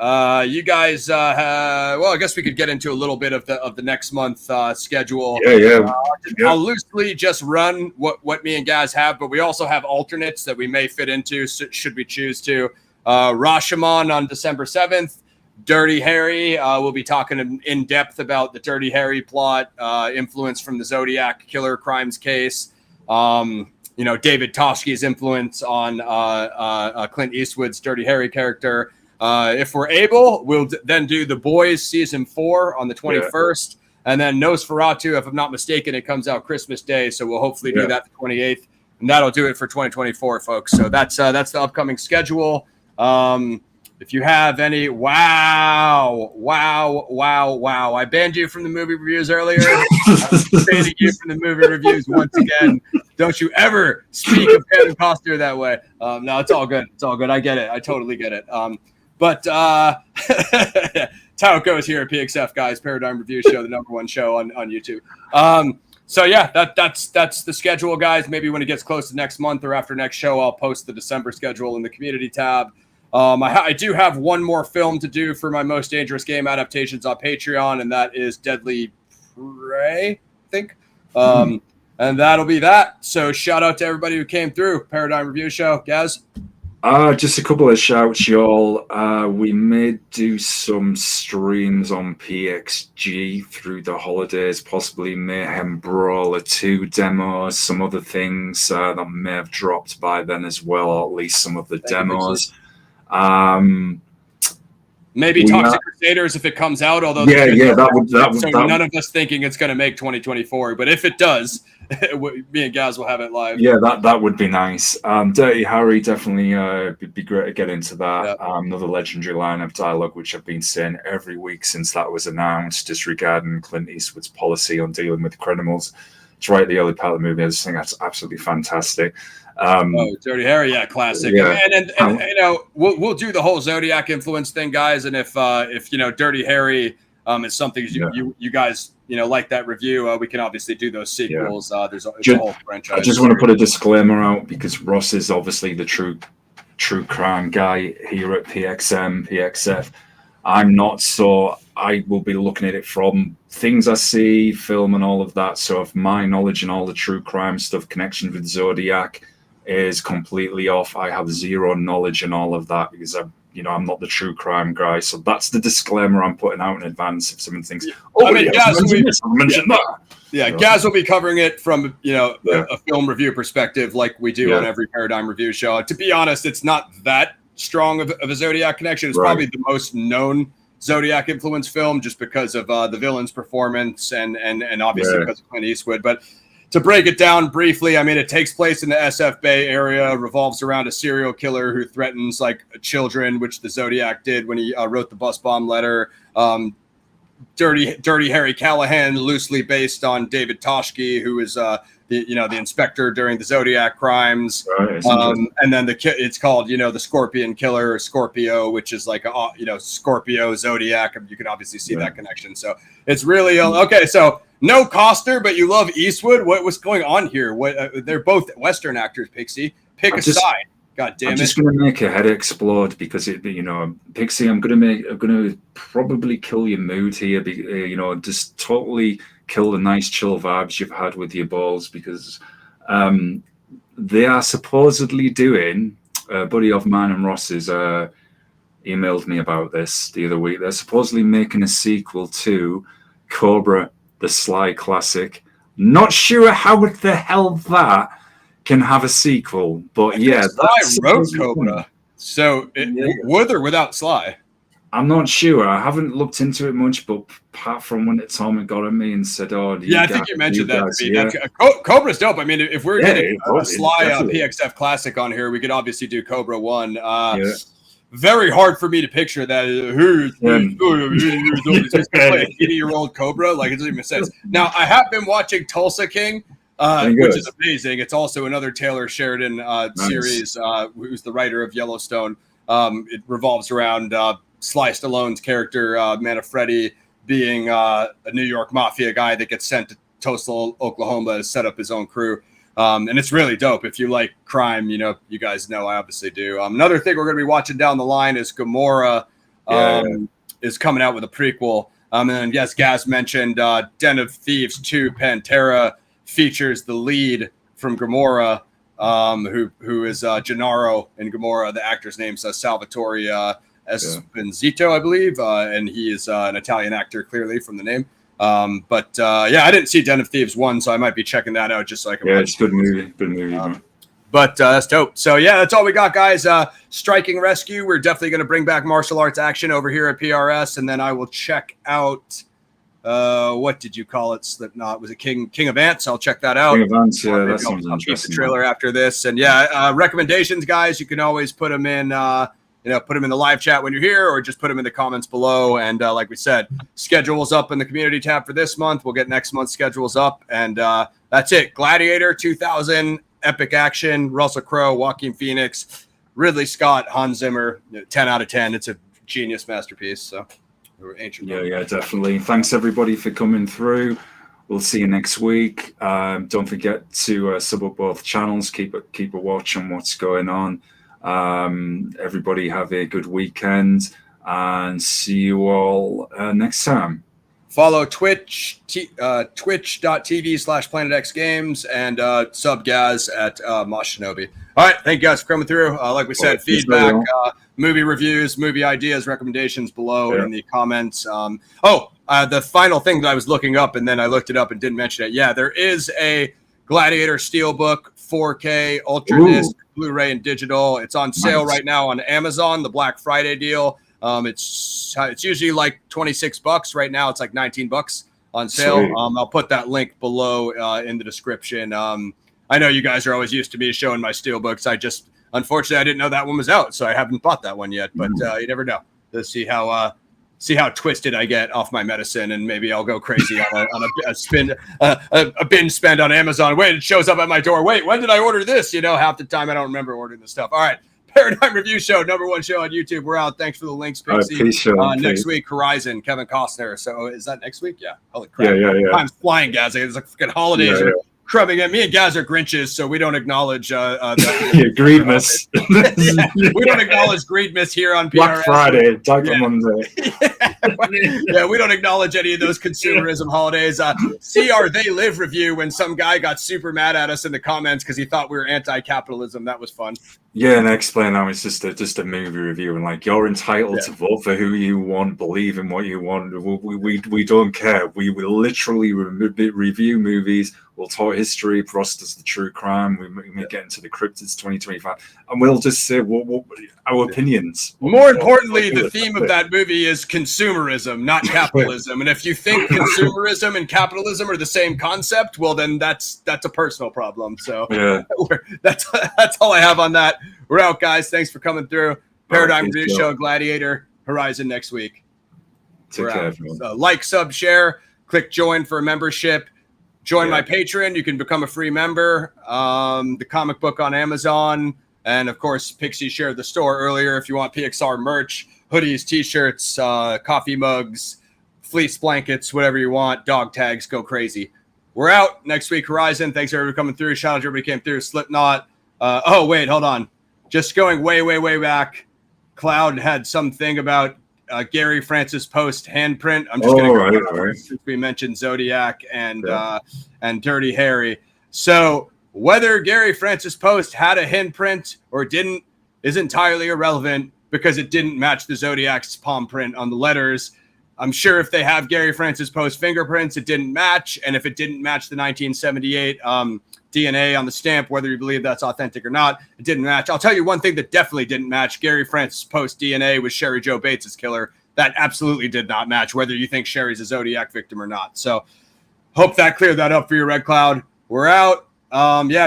You guys, well, I guess we could get into a little bit of the next month schedule.
Yeah.
I'll loosely just run what me and Gaz have, but we also have alternates that we may fit into should we choose to. Rashomon on December 7th. Dirty Harry. We'll be talking in depth about the Dirty Harry plot, influence from the Zodiac killer crimes case. David Toshki's influence on Clint Eastwood's Dirty Harry character. If we're able, we'll then do The Boys season 4 on the 21st, and then Nosferatu, if I'm not mistaken, it comes out Christmas Day, so we'll hopefully do that the 28th, and that'll do it for 2024, folks. So that's the upcoming schedule. If you have any, wow, I banned you from the movie reviews earlier. I'm banning you from the movie reviews once again. Don't you ever speak of Kevin Costner that way. No, it's all good. It's all good. I get it. I totally get it. But that's how it goes here at PXF, guys. Paradigm Review Show, the #1 show on YouTube. So yeah, that's the schedule, guys. Maybe when it gets close to next month or after next show, I'll post the December schedule in the community tab. I do have one more film to do for my Most Dangerous Game adaptations on Patreon, and that is Deadly Prey, I think. And that'll be that. So shout out to everybody who came through. Paradigm Review Show. Gaz?
Just a couple of shouts, y'all. We may do some streams on PXG through the holidays, possibly Mayhem Brawler 2 demos, some other things that may have dropped by then as well, or at least some of the demos.
Maybe Toxic Crusaders if it comes out, although
that would
none of us thinking it's going to make 2024, but if it does, me and Gaz will have it live.
Yeah, that would be nice. Dirty Harry, definitely be great to get into that. Another legendary line of dialogue, which I've been saying every week since that was announced, disregarding Clint Eastwood's policy on dealing with criminals. It's right at the early part of the movie. I just think that's absolutely fantastic.
Dirty Harry, classic.
Yeah.
And we'll do the whole Zodiac influence thing, guys. And if Dirty Harry is something you guys like that review, we can obviously do those sequels. There's a whole franchise.
I just want to put a disclaimer out because Ross is obviously the true crime guy here at PXF. I'm not, so I will be looking at it from things I see, film, and all of that. So if my knowledge and all the true crime stuff, connections with Zodiac, is completely off, I have zero knowledge and all of that because I'm not the true crime guy. So that's the disclaimer I'm putting out in advance. If someone thinks,
Gaz will be covering it from a film review perspective, like we do on every Paradigm Review show. To be honest, it's not that strong of a Zodiac connection. It's probably the most known Zodiac influence film, just because of the villain's performance and obviously because of Clint Eastwood, but. To break it down briefly, I mean, it takes place in the SF Bay area, revolves around a serial killer who threatens children, which the Zodiac did when he wrote the bus bomb letter. Dirty Harry Callahan, loosely based on David Toshki, who is the inspector during the Zodiac crimes. And then it's called the Scorpion Killer, or Scorpio, which is like Scorpio Zodiac. You can obviously see that connection. So it's really okay. So. No Costner, but you love Eastwood. What's going on here? They're both Western actors, Pixie. Pick a side. God damn it! I'm
just going to make your head explode because Pixie. I'm going to probably kill your mood here. Just totally kill the nice chill vibes you've had with your balls because they are supposedly doing. A buddy of mine and Ross's emailed me about this the other week. They're supposedly making a sequel to Cobra. The Sly classic. Not sure how the hell that can have a sequel, but
Sly wrote Cobra. So with or without Sly?
I'm not sure. I haven't looked into it much, but apart from when Tom got at me and said, I think you mentioned that.
Cobra's dope. I mean, if we're getting a Sly PXF classic on here, we could obviously do Cobra 1. Very hard for me to picture that. Who's going to play a 80-year-old Cobra? Like, it doesn't even make sense. Now, I have been watching Tulsa King, which is amazing. It's also another Taylor Sheridan series, who's the writer of Yellowstone. It revolves around Sly Stallone's character, Manfredi, being a New York mafia guy that gets sent to Tulsa, Oklahoma to set up his own crew. And it's really dope. If you like crime, you guys know I obviously do. Another thing we're going to be watching down the line is Gomorrah, is coming out with a prequel. And then, yes, Gaz mentioned Den of Thieves 2 Pantera features the lead from Gamora, who is Gennaro in Gamora. The actor's name's Salvatore Esposito, I believe, and he is an Italian actor, clearly, from the name. But I didn't see Den of Thieves 1, so I might be checking that out just so I can.
Yeah, it's a good movie. Good movie.
But that's dope. So, yeah, that's all we got, guys. Striking Rescue. We're definitely going to bring back martial arts action over here at PRS, and then I will check out what did you call it? Slipknot. Was it King of Ants? I'll check that out.
King of Ants, yeah, that sounds
I'll keep
interesting.
the trailer after this. And, recommendations, guys, you can always put them in put them in the live chat when you're here, or just put them in the comments below. And like we said, schedules up in the community tab for this month. We'll get next month's schedules up. And that's it. Gladiator 2000, epic action, Russell Crowe, Joaquin Phoenix, Ridley Scott, Hans Zimmer, 10 out of 10. It's a genius masterpiece. So,
yeah, definitely. Thanks, everybody, for coming through. We'll see you next week. Don't forget to sub up both channels. Keep a watch on what's going on. Everybody have a good weekend, and see you all next time.
Follow twitch.tv/PlanetXGames and sub Gaz at Moshinobi. All right, thank you guys for coming through. Like we said, feedback, movie reviews, movie ideas, recommendations below in the comments. The final thing that I was looking up, and then I looked it up and didn't mention it. Yeah, there is a Gladiator Steelbook 4K Ultra Disc, Blu-ray and digital. It's on sale right now on Amazon, the Black Friday deal. It's usually like $26. Right now, it's like $19 on sale. I'll put that link below in the description. I know you guys are always used to me showing my steelbooks. Unfortunately, I didn't know that one was out, so I haven't bought that one yet. But you never know. Let's see how twisted I get off my medicine, and maybe I'll go crazy on a binge spend on Amazon. Wait, it shows up at my door. Wait, when did I order this? Half the time I don't remember ordering this stuff. All right. Paradigm Review Show, #1 show on YouTube. We're out. Thanks for the links, Pixie. Next week, Horizon, Kevin Costner. So is that next week? Yeah. Holy crap.
Yeah.
Time's flying, Gaz. It's like fucking holidays are crumbing in. Me and Gaz are Grinches, so we don't acknowledge
Greedmas.
We don't acknowledge Greedmas here on PRS.
Black Friday, Cyber Monday.
We don't acknowledge any of those consumerism holidays. See our They Live review when some guy got super mad at us in the comments because he thought we were anti-capitalism. That was fun.
Yeah, and I explained how it's just a movie review, and like you're entitled to vote for who you want, believe in what you want. We don't care. We will literally review movies. We'll talk history. Ross does the true crime. We may get into the cryptids 2025, and we'll just say our opinions.
More importantly, the theme of that movie is consumerism, not capitalism. And if you think consumerism and capitalism are the same concept, well, then that's a personal problem. So that's all I have on that. We're out, guys. Thanks for coming through. Paradigm Review Show, Gladiator, Horizon next week.
Take care, everyone.
Like, sub, share, click join for a membership. Join my Patreon. You can become a free member. The comic book on Amazon. And, of course, Pixie shared the store earlier. If you want PXR merch, hoodies, T-shirts, coffee mugs, fleece blankets, whatever you want, dog tags, go crazy. We're out. Next week, Horizon. Thanks, everybody, for coming through. Shout out to everybody who came through. Slipknot. Wait, hold on. Just going way, way, way back. Cloud had something about Gary Francis Post handprint. I'm just going to go since we mentioned Zodiac and Dirty Harry. So whether Gary Francis Post had a handprint or didn't is entirely irrelevant because it didn't match the Zodiac's palm print on the letters. I'm sure if they have Gary Francis Post fingerprints, it didn't match. And if it didn't match the 1978 DNA on the stamp, whether you believe that's authentic or not, it didn't match. I'll tell you one thing that definitely didn't match. Gary Francis Post DNA was Sherry Jo Bates' killer. That absolutely did not match, whether you think Sherry's a Zodiac victim or not. So hope that cleared that up for you, Red Cloud. We're out.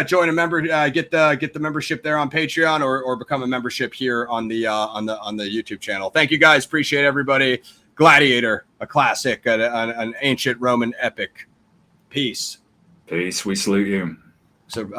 Join a member, get the membership there on Patreon or become a membership here on the YouTube channel. Thank you guys. Appreciate everybody. Gladiator, a classic, an ancient Roman epic. Peace.
Peace. We salute you.
So